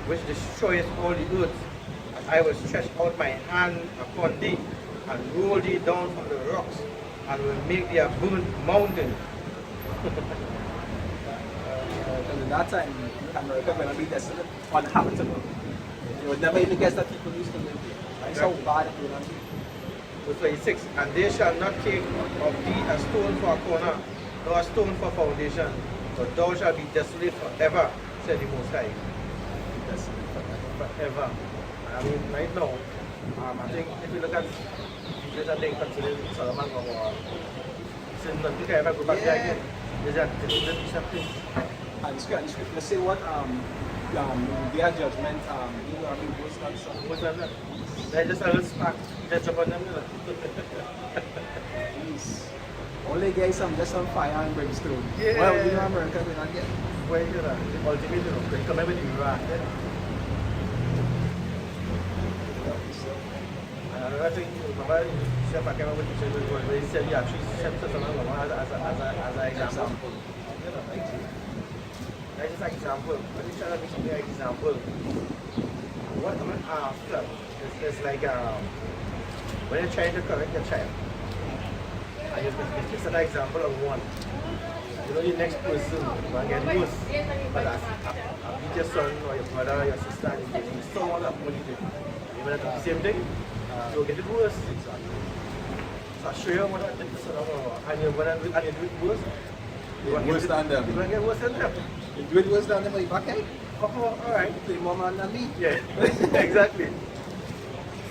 which destroyeth all the earth. And I will stretch out my hand upon thee, and roll thee down from the rocks, and will make thee a burnt mountain. Because in that time, America will be desolate, uninhabitable. You would never even guess that people used to live there. That's how bad it will be. Verse 26. And they shall not take of thee a stone for a corner, nor a stone for foundation, but thou shalt be desolate forever, said the Most High. Desolate Forever. I mean, right now, I think if you look at videos that they consider Solomon or since nothing can ever go back there again, is that the something. And scripture say what their judgment, you know, I mean, worse than some. What's that? They just a little spark, just upon them. Jeez. All they get is just some fire and brimstone. Yeah. Well, you know, America will not get. Well, you know, ultimately, you know, they come over the wrath. I think, remember, Chef, I came up with the children where he said, yeah, she said to someone as an example. That's just an example. When you try to make something an example, what I'm after is like when you're trying to correct your child, and it's just an example of one. You know, the next person will get worse. But as beat your son or your brother or your sister, and you get someone up what you did. Even at the same thing, you'll get it worse. So I show you what I did, and you do it worse. Worse than them. You're going to get worse than them. You do it worse than them, like back end? Oh, alright. You play more man than me. Yeah, exactly.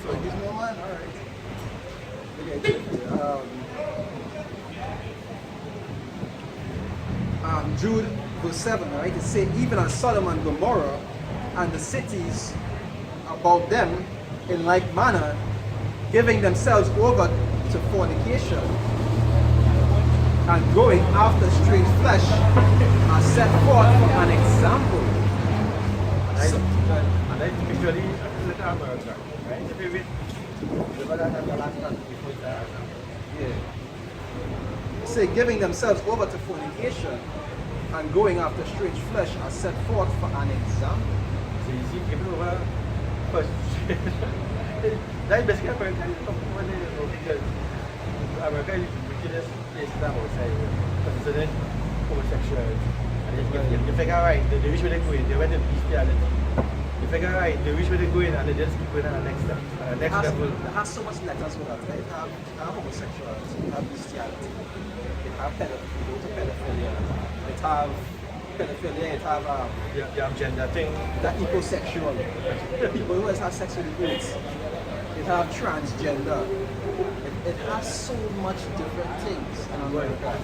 So he's more man, alright. Jude verse 7, right? It says, even as Sodom and Gomorrah and the cities about them in like manner, giving themselves over to fornication and going after strange flesh, are set forth for an example. And I usually look at America, right? If you read the last one before that. Yeah. Say, giving themselves over to fornication and going after strange flesh are set forth for an example. So you see, giving over first. That's basically America. Because America is the wickedest place in the outside, considering homosexuality. And you figure, right, they reach where they go in, they went to bestiality. You figure, right, they reach where they go in and they just keep going on the next step, on the next level. It has so much letters with that. It have homosexuality, it have bestiality, it have pedophilia, it have pedophilia, it have You have gender thing. that ecosexual. People who have sex with the birds. it have transgender. It has so much different things in America.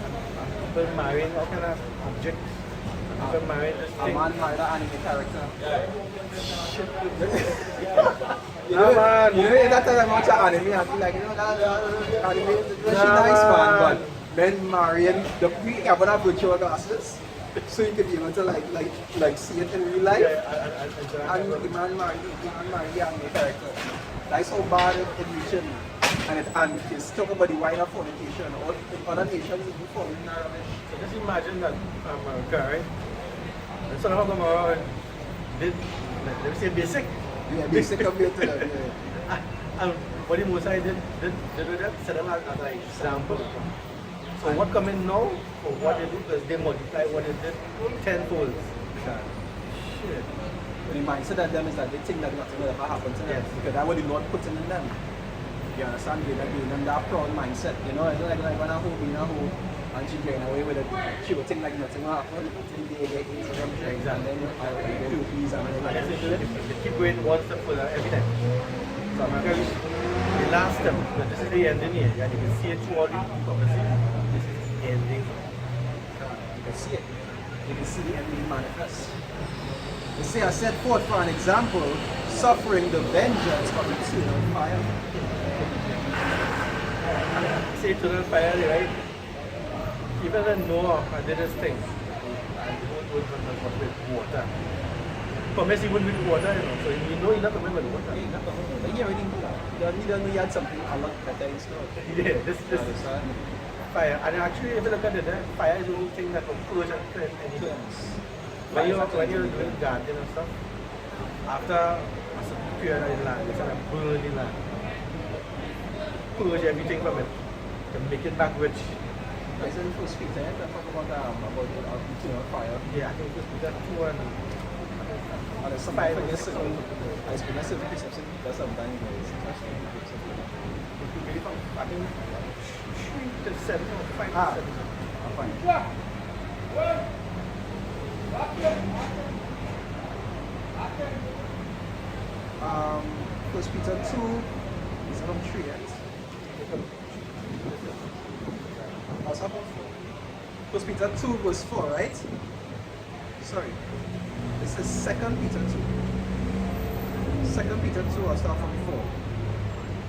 People marrying all kind of objects. People marrying this A thing. man married an anime character. Nah, man. You know, that time I watch an anime, I feel like, you know, that anime is really nice, man. But men marrying the having a virtual glasses, so you can be able to like see it in real life. And the man married the anime character. That's how bad it reaching. And it's talking about the wider fornication. All other nations do for in rubbish. So just imagine that America, right? And some of them are did let me say basic. Yeah, basic compared to that. Yeah. And what the most I did that set them as an example. So what come in now for what they do is they multiply what they did tenfold. Shit. The mindset of them is that they think that nothing will ever happen to them. Yes. Because that's what the Lord put in them. You understand? They're giving them that proud mindset. You know, it's like when a hoe being a hoe and she getting away with it, she would think like nothing will happen until they get into them. Exactly. And then you please and then like They keep going one step further every time. So America is the last step, but this is the ending here. And you can see it through all the prophecy. This is the ending. you can see it. You can see the ending manifest. You see, I set forth for an example, suffering the vengeance of eternal fire. Say eternal fire, right? Even when Noah did his thing, and the whole world was with water. Promise he wouldn't with water, you know, so you know he's not coming with water. Hey, not the whole thing. You already knew that. You don't know you had something a lot better in store. Yeah, this You understand? fire. And actually, if you look at it, fire is the only thing that will purge and cleanse anything. When you're doing gardening and stuff, after a certain period of the land, you kind of burn the land. Purge everything from it to make it back rich. I said for speak to him, I talk about eternal fire. Yeah, I think this is that 2 and And there's some Fire I was guess I speak a civil perception because sometimes it's interesting. it could be from, I think, 3 to 7 or 5 to 7. I'm fine. First Peter 2 is from 3 yet. I was up on 4. First Peter 2 verse 4, right? Sorry. This is 2 Peter 2. 2 Peter 2, I'll start from 4.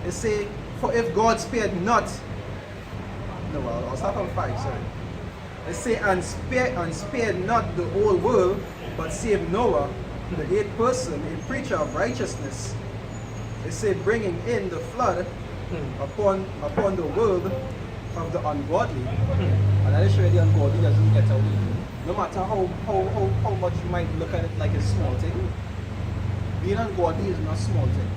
It says, for if God spared not, no, I'll start from 5, sorry. It says, and spared not the whole world, but saved Noah, the eighth person, a preacher of righteousness. It says, bringing in the flood upon the world of the ungodly. And I show you the ungodly doesn't get away. No matter how much you might look at it like a small thing, being ungodly is not a small thing.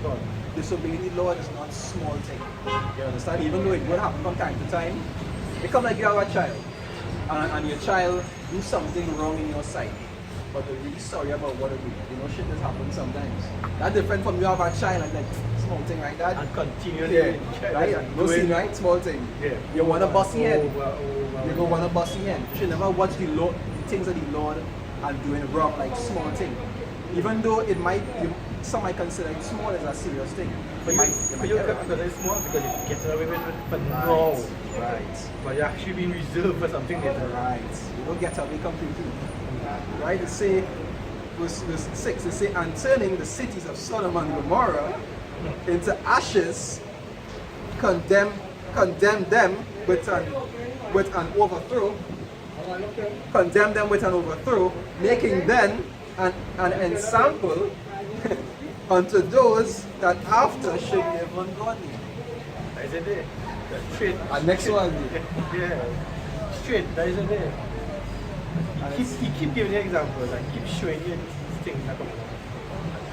God. Disobeying the Lord is not a small thing. You understand? Even though it will happen from time to time. It comes like you have a child, and your child do something wrong in your sight, but they're really sorry about what they do. You know, shit has happened sometimes. That's different from you have a child and like small thing like that. And continually. Yeah, right? No sin, right? Small thing. Yeah. You want to bust your head. Over. You go want to bust your head. You should never watch the Lord, the things of the Lord and doing wrong like small thing. Even though it might, some might consider it small as a serious thing. But you because it's small because you get away with it, but no. Right. But you're actually being reserved for something later. Right. You don't get away completely. Right? It say, verse 6, it say, and turning the cities of Sodom and Gomorrah into ashes, condemn them with an overthrow, making them an ensample unto those that after should live ungodly. That is it. Straight. And next one. Yeah. Straight. That is it. He keep giving you examples and keep showing you these things that come along.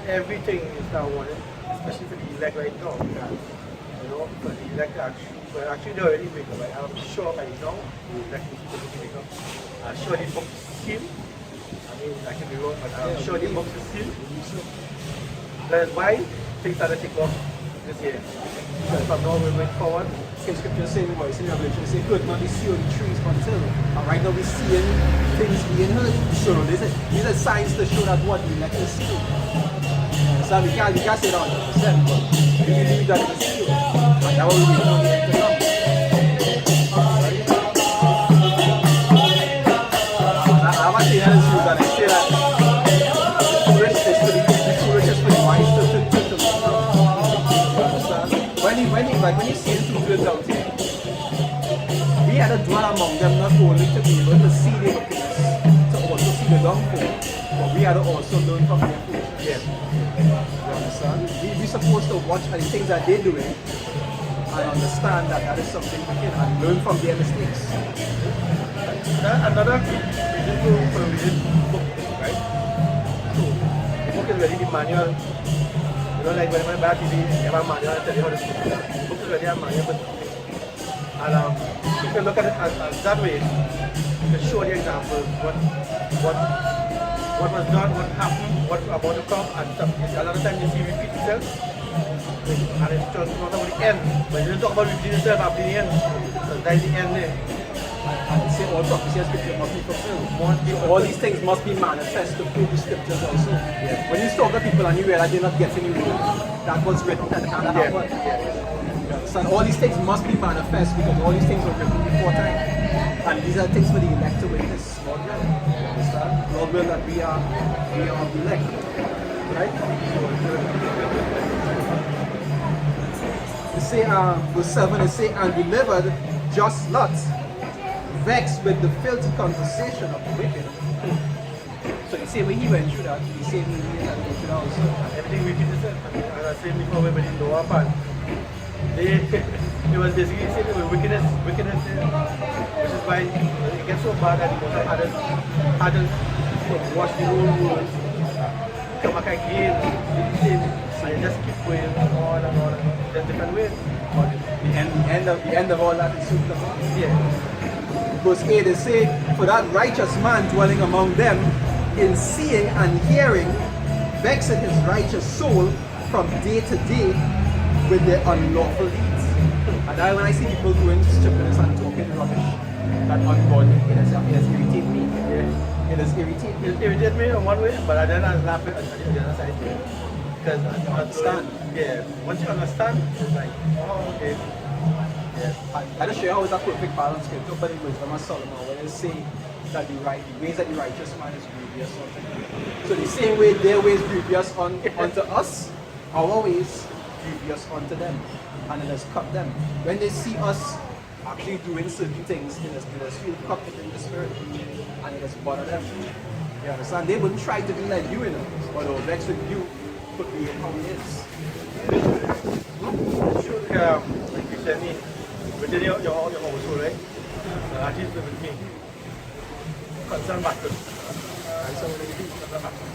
Everything is now wanted, especially for the elect right now. You know, for the elect actually they're already wake up. Right? I'm sure by now the elect will wake up. I'm sure the book is sealed. I mean, I can be wrong, but I'm sure the book is sealed. That's why things started to take off this year. Because from now we're going forward. In scripture saying voice in Revelation, say good not be see on the trees until. And right now we're seeing things being heard. So these are signs to show that what we let us see. So we can't say that 100%, but we that in the seal. And that will be on the exam. I haven't seen any seals that I say that foolish is for the wise to you understand? When you see the two fields out here, we had to dwell among them not only to be able to see their wickedness, to also see the downfall, but we had to also learn from their foolishness. Yes. You understand? We're supposed to watch at the things that they're doing and understand that that is something wicked and learn from their mistakes. Another reason for reading book, right? So the book is really the manual. You know, like when I buy TV, you have a manual and tell you how to do it. The book is really a manual, but and if you look at it as that way, you can show the examples, what was done, what happened, what about to come, and stuff. A lot of times you see repeat itself, and it's just not about the end. But you don't talk about repeating itself after the end. So that's the end there. And say all prophecy and scripture must be fulfilled. All these things must be manifest to prove the scriptures also. Yeah. When you talk to people and you realize they're not getting the word, that was written and that happened. So all these things must be manifest because all these things were written before time. And these are things for the elect to witness. Lord will. You understand? Lord will that we are of the elect. Right? It say verse 7, it say, and delivered just Lot, vexed with the filthy conversation of the wicked. So you say when he went through that, the same way we had to go through that also. Everything repeats itself. And I said before when in Noah part, it was basically saying there was wickedness there. Which is why it gets so bad that the Most High hadn't watch the whole world, come back again, do the same, and it just keep going on and on. There's different ways. But the end of all that is soon come. Yeah. Verse 8 they say, for that righteous man dwelling among them, in seeing and hearing, vexing his righteous soul from day to day with their unlawful deeds. And I, when I see people doing stupidness and talking rubbish, that ungodly, it has irritated me. Yeah. It has irritated me. It irritates me in one way, but then I laugh at the other side. Because I understand. Yeah. Once you understand, it's like, oh, okay. Yeah. I just show you how it's a perfect balance scripture, but in Wisdom of Solomon, when they say that the ways that the righteous man is grievous unto him. So the same way their ways grievous unto us, our ways grievous unto them. And it has cut them. When they see us actually doing certain things, it has feel cut in the spirit. And it has bothered them. You understand? They wouldn't try to be like you, you know, but they'll vex with you for being how it is. Like you said, within your household, right? Artists live with me. Concern matters. And so when you do concern matters.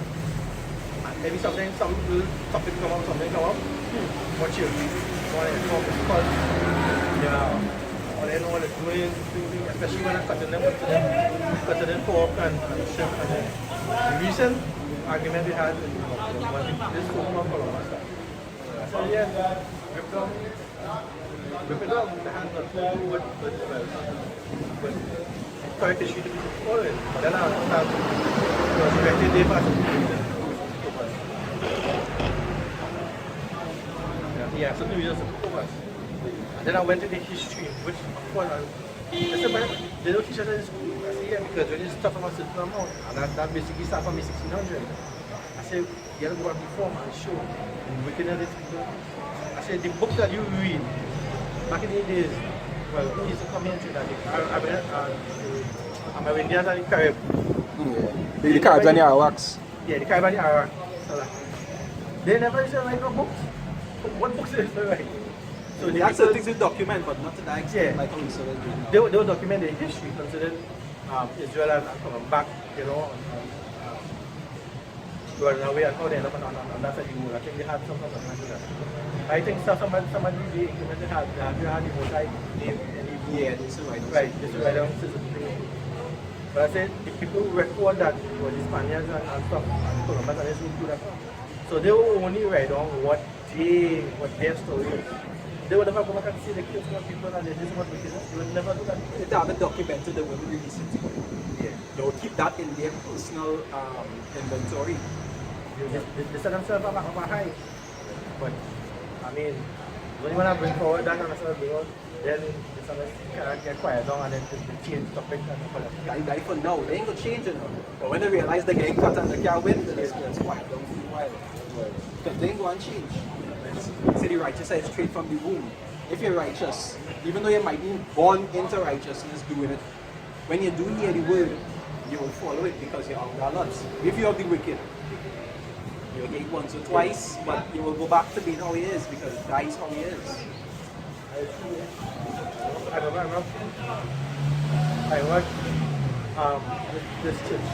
And maybe sometimes some little topic come up, something come up. Watch you. Want to talk because or they know what they're doing, especially when I'm cutting them pork and shrimp. And the recent argument we had when this food from Colombia started. I said, yeah, rip it down, the hands not full, but correct issue to be followed. But then I understand because directly they pass it. Yeah, something we just took us. And then I went to the history, which of course they don't teach us in school. I said, yeah, because when you start from a certain amount, and that basically starts from 1600. I said, you have to go back before and show the wickedness of these people. I said, the books that you read back in the days, well, we used to come here to that. Americans and the Caribbean. The Caribbean and the Arawaks. Yeah, the Caribbean and the Arawaks. They never used to write no books. What books is they write? So they had certain things to document, but not to that extent, like how we saw it. They will document the history, considering Israel and coming back, you know, going away and how they end up on that side of the world. I think they had something like that. I think somebody they implemented had the whole type name. Yeah, this is right. Right, this is right down to the thing. But I said, the people who record that were the Spaniards and stuff, and Columbus, and they would do that. So they will only write down what their story is. They would never go back and see the kids of people and this is what we did. They would never do that. If they haven't documented, they wouldn't release it. Yeah. They will keep that in their personal inventory. They set themselves up high. But, I mean, When you want to bring forward that kind of stuff, because then it's a can get quiet down and then the change topic and stuff like that. Like for now, they ain't gonna change it now. But when they realize they're getting cut and they can't win, then it's quiet down for a while. Because they ain't gonna change. Say the righteous are straight from the womb. If you're righteous, even though you might be born into righteousness doing it, when you do hear the word, you will follow it because you're under lot. If you're the wicked, you'll get once or twice, but you will go back to being how he is because that is how he is. I remember I watched this church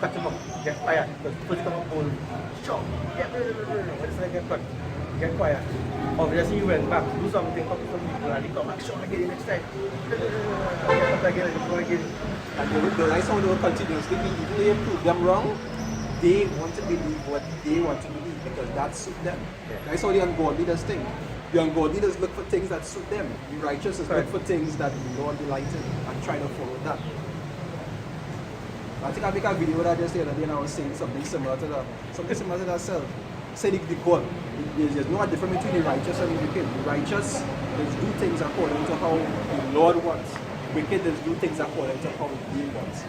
cut him up, get quiet, because first come up and shout, when it's like get quiet. Obviously he went back, do something, talk to some people and he come back, shout again next time. Get up again and go again. And the nice one will continuously be, even though you prove them wrong, they want to believe what they want to believe because that suits them. Yeah. That's how the ungodly does thing. The ungodly does look for things that suit them. The righteous is look for things that the Lord delights in and try to follow that. I think I make a video that just the other day and I was saying something similar to that self. Say the God. There's no difference between the righteous and the wicked. The righteous does do things according to how the Lord wants. The wicked does do things according to how he wants.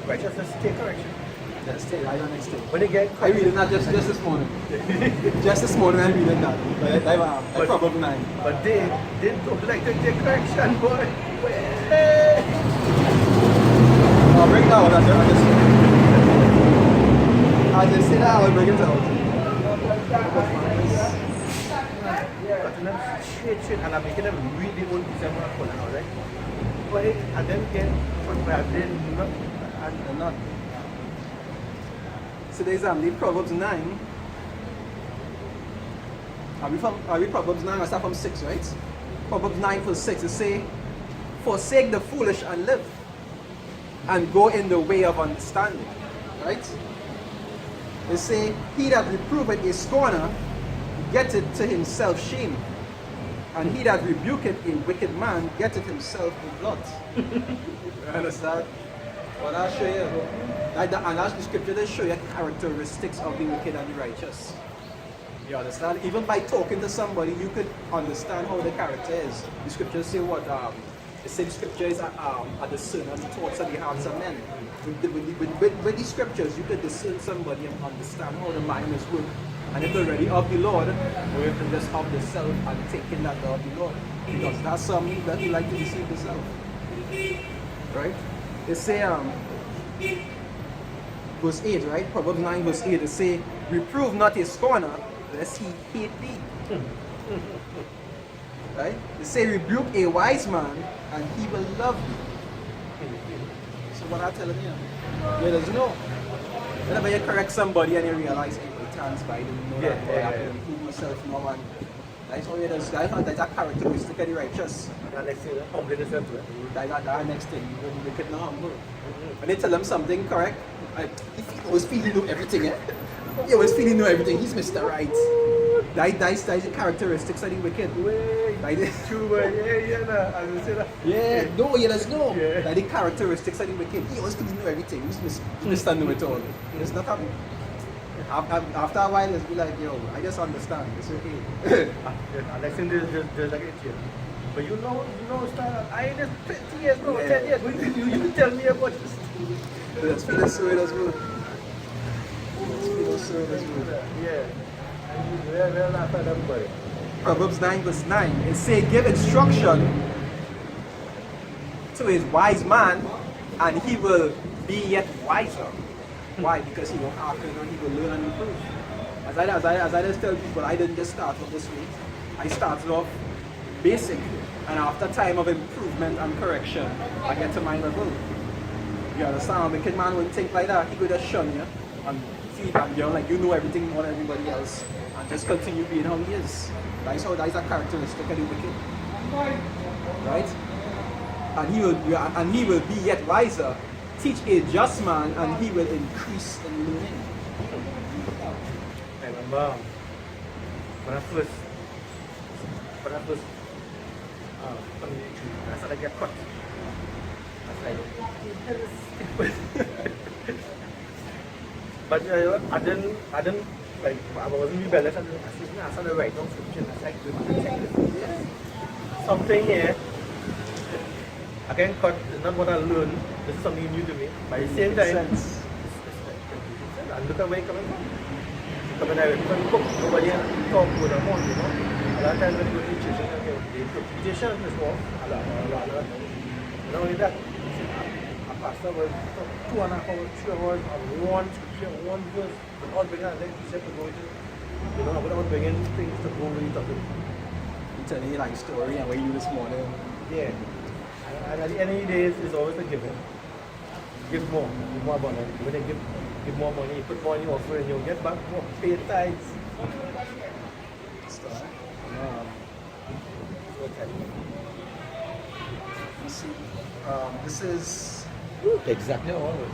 Righteousness take correction. Let's take I don't explain. When they get I read it not just this morning. Just this morning I read it that. I probably 9. But they don't like to take correction, boy. I'll bring it out. I just say that I'll bring it out. Cutting them straight, and I'm making them read the old December corner now, right? But and then get from where then not and not. So there's the Proverbs 9. Are we Proverbs 9? I start from 6, right? Proverbs 9 verse 6. It say, forsake the foolish and live, and go in the way of understanding. Right? They say, he that reproveth a scorner getteth to himself shame, and he that rebuketh a wicked man getteth himself in blood. You understand? Well, I'll show you. And that's the scripture that show you characteristics of the wicked and the righteous. You understand? Even by talking to somebody, you could understand how the character is. The scriptures say what? The same scriptures are discern the thoughts of the hearts of men. With the scriptures, you could discern somebody and understand how the mind is working. And if they're ready of the Lord, or if they're just of the self and taking that of the Lord. Because that's something that you like to deceive the self. Right? They say, verse 8, right? Proverbs 9 verse 8, they say, reprove not a scorner, lest he hate thee. Right? They say, rebuke a wise man, and he will love you. So what I'm telling you, you just know. Whenever you correct somebody and you realize, hey, by chance, I didn't know that, I have to improve myself now, and that's how you just, that's a characteristic of the righteous. And next thing, humbling yourself to it. That next thing, you will make it not humble. When they tell them something correct, he always feel he know everything, eh? He always feel he know everything, he's Mr. Right. That's the characteristics of the wicked. True, as you say that. Yeah, no, yeah, there's no. Yeah. Like the characteristics of the wicked. He always feel he know everything, he's Mr. Know It All. It's not happening. After a while, it's be like, yo, I just understand, it's okay. Next thing, there's like it here. But you know, Star, I ain't just 20 years, no, 10 years. You tell me about this. Let's feel this way as well. Let's feel this way as well. Yeah. We're not for everybody. Proverbs 9 verse 9. It says, give instruction to his wise man, and he will be yet wiser. Why? Because he will hearken and he will learn and improve. As I just tell people, I didn't just start off this way. I started off basic, and after time of improvement and correction, I get to my level. You understand? A wicked man wouldn't think like that. He could just shun you and feed and you like you know everything more than everybody else, and just continue being how he is. That's a characteristic of the wicked. Right? And he will be yet wiser. Teach a just man, and he will increase in learning. I remember when I first I started to get cut. But I didn't like I wasn't rebellious and I said, nah, I started writing down scriptures. I said, something here. I can cut, it's not what I learned. This is something new to me. But at the same time, and look at where you're coming from. Coming out with some book, nobody talk with a month, you know. A lot of times when you go to church, the interpretation is off. Not only that, a pastor will talk 2.5 hours, 3 hours on one scripture, one verse, without bringing a next precept to go into, you know, without bringing things to go really talk to. You tell me like story and what you do this morning. Yeah. And at the end of the day, it's always a giving. Give more abundant. When they give more money, you put more in your offering, you'll get back more. Pay tithes. Start. You see, this is Exactly all of it.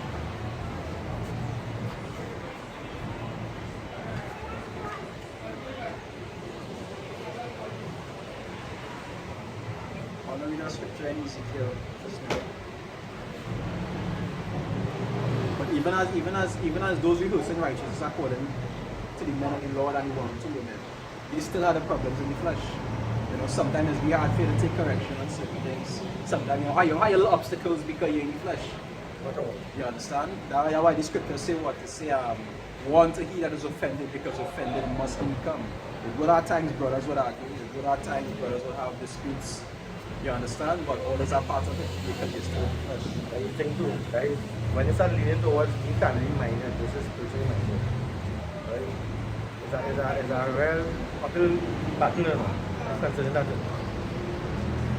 I'm going to read a scripture in Ezekiel just now. But even as those rehearsing righteousness according to the men of the Lord and the one to women, they still had the problems in the flesh. You know, sometimes it's hard for you to take correction on certain things. Sometimes you have little obstacles because you're in the flesh. You understand? That's why the scriptures say what? They say, one to he that is offended because offended must become. With our times, brothers would argue. With our times, brothers would have disputes. You understand? But all is a part of it because you're still in the flesh. And you think too, right? When you start leaning towards being carnally minded versus spiritually minded, right? It's a real uphill battle, you know, considering that.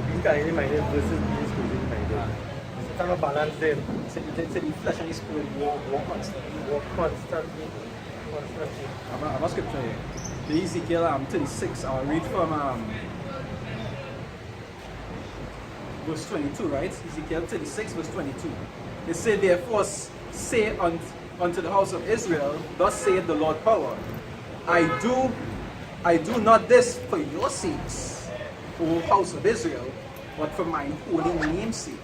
Being carnally minded versus being spiritually minded. It's kind of balance there. So the flesh and the spirit walk constantly. Walk constantly. I'm a scripture here. The Ezekiel 36, I'll read from verse 22, right? Ezekiel 36, verse 22. It said, therefore say unto the house of Israel, thus saith the Lord power, I do not this for your sakes, O house of Israel, but for mine holy name's sake,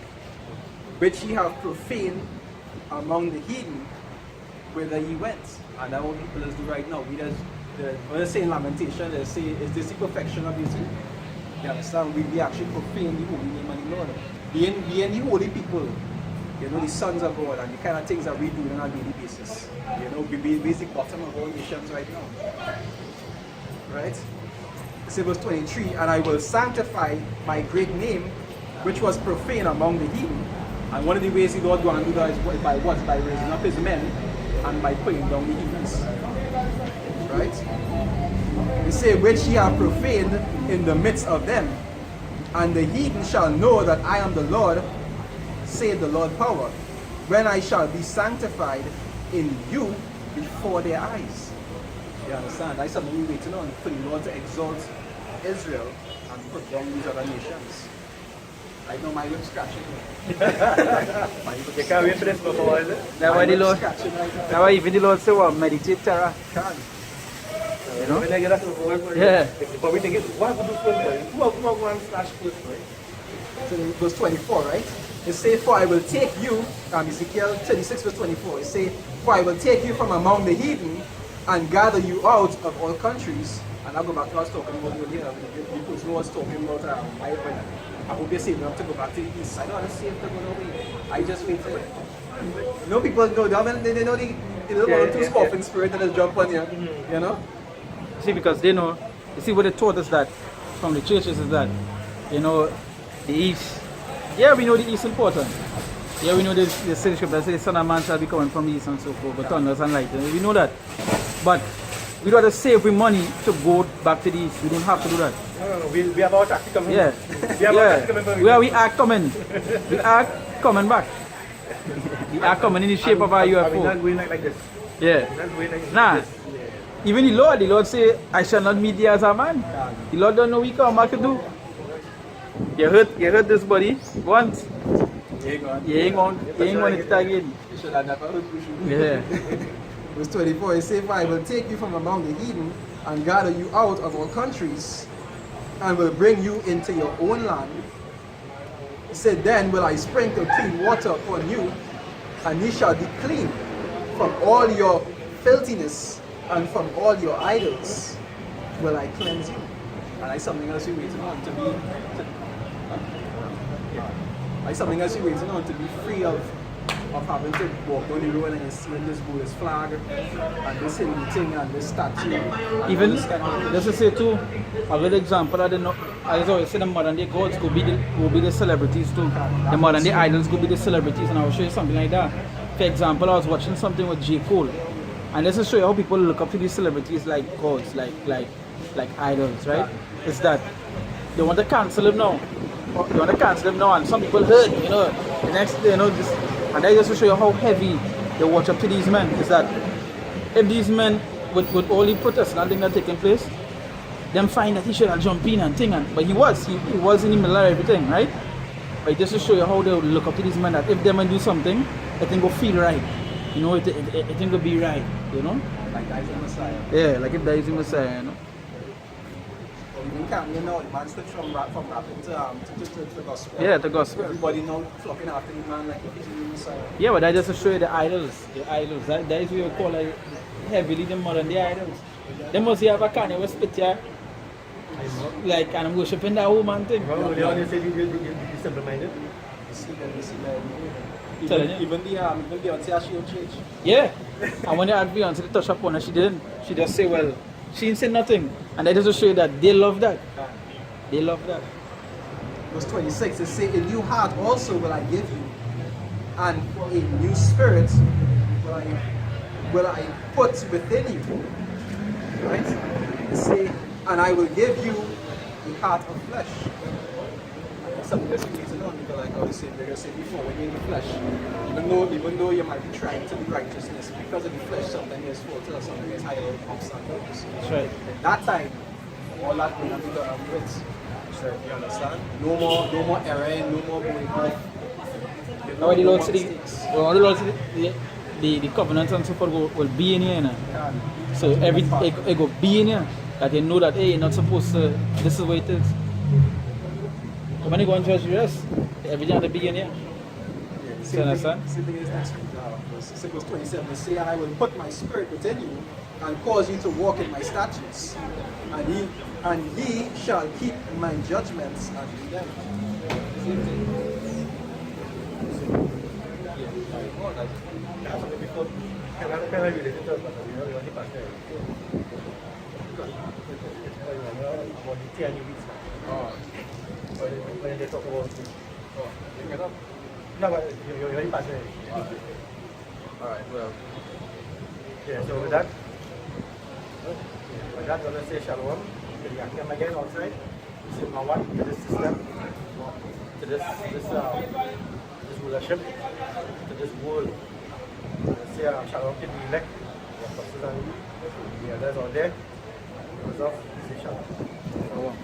which ye have profaned among the heathen, whither ye went. And that's what people do right now. When they say in Lamentation, they say, is this the perfection of Israel? You understand? We actually profane the holy name of the Lord. Being the holy people, you know, the sons of God, and the kind of things that we do on a daily basis. You know, we be basic bottom of all nations right now. Right? It's verse 23, and I will sanctify my great name, which was profane among the heathen. And one of the ways the Lord going to do that is by what? By raising up his men and by putting down the heathens. Right? They say, which ye have profaned in the midst of them, and the heathen shall know that I am the Lord, saith the Lord power, when I shall be sanctified in you before their eyes. You understand? That's something we're waiting on, for the Lord to exalt Israel and put down these other nations. I know my lips scratching. You can't wait for this before, is it? That's why the Lord, Scratching right now. that's why even the Lord say, well, meditate Torah. Can. You know? When I get that to the forward, Yeah. but we think, what would do first? Who are going to slash first, right? So verse 24, right? It says, for I will take you, Ezekiel 36 verse 24, it says, for I will take you from among the heathen and gather you out of all countries. And I'll go back to what I was talking about earlier. The person was talking about I hope you're saving up to go back to the east. I don't want to save to go away. I just wait for it. You know, people know, they know the little one or two scoffing spirit that just jump on you. You know? See, because they know, you see what they taught us that from the churches is that, you know, the East, yeah, we know the East is important. Yeah, we know the scripture that says the Son of Man shall be coming from the East and so forth, but thunders and lightning. We know that. But we got to save with money to go back to the East. We don't have to do that. No. We have our tactic coming. Yeah. We have our tactic coming. Where we are coming. We are coming back. We are coming in the shape of our We're UFO. not going like this. Yeah. We're not going like Nah. this. Yeah. Even the Lord say, I shall not meet thee as a man. The Lord don't know we come back to do. You hurt this body once. You ain't going to it again. You should have never heard Yeah. Verse 24, it says, for I will take you from among the heathen and gather you out of all countries and will bring you into your own land. He said, then will I sprinkle clean water upon you, and ye shall be clean from all your filthiness, and from all your idols will I cleanse you. And that's something else you're waiting on to be. Like something else you're waiting on to be free of having to walk down the road and you're seeing this Buddhist flag and this Hindu thing and this statue. And Even, all this kind of just to say too, a good example, I don't know, as I always say, the modern day gods could be the celebrities too. The modern day idols could be the celebrities, and I will show you something like that. For example, I was watching something with J. Cole, and this will show you how people look up to these celebrities like gods, like idols, right? It's that they want to cancel him now. They want to cancel him now, and some people hurt, you know. The next day, you know, this, and that just to show you how heavy they watch up to these men. Is that if these men, with all the protests and things that taking place, them find that he should have jumped in and thing, but he was in the middle of everything, right? But just to show you how they look up to these men, that if them and do something, it think will feel right, you know, it think will be right, you know. like that is the Messiah. Yeah, like if that is the Messiah, you know. Even Kanye now, the man switched from rapping to gospel. Yeah, the gospel. Everybody now flocking after the man like if he's the Messiah. Yeah, but that just to show you the idols. The idols. That is what you call like heavily the modern day idols. They must have a Kanye West picture. Like, and I'm worshiping that woman thing. Remember the audience said you simple-minded? You see that. Telling you. Even Beyonce, she don't change. Yeah. And when they had Beyonce to touch upon her, she didn't. She just say, well, she didn't say nothing. And that just to show you that they love that. They love that. Verse 26, it says, a new heart also will I give you, and a new spirit will I put within you. Right? It says, and I will give you a heart of flesh. Something that's related on, because like I was saying before, when you're in the flesh, even though you might be trying to be righteousness, because of the flesh, something is faulty or something is higher ups and downs. That's right. At that time, all that will be done away with. So you understand? No more error, no more going off. Now the Lord said the covenants and so forth will be in here. You know? So it will be in here. That they know that, hey, you're not supposed to, this is what it is. When you go and judge the rest, everything at the beginning. You understand? Same thing is next week. Verse 27, they say, and I will put my spirit within you and cause you to walk in my statutes, and ye shall keep my judgments and do them. When they talk about no, but you already passed it. Alright, well. Yeah, so with that, we're going to say shalom to the Yakim again outside. This is Mawat to this system, to this rulership, to this world. Let's say shalom to the elect, the others out there. Because of say shalom.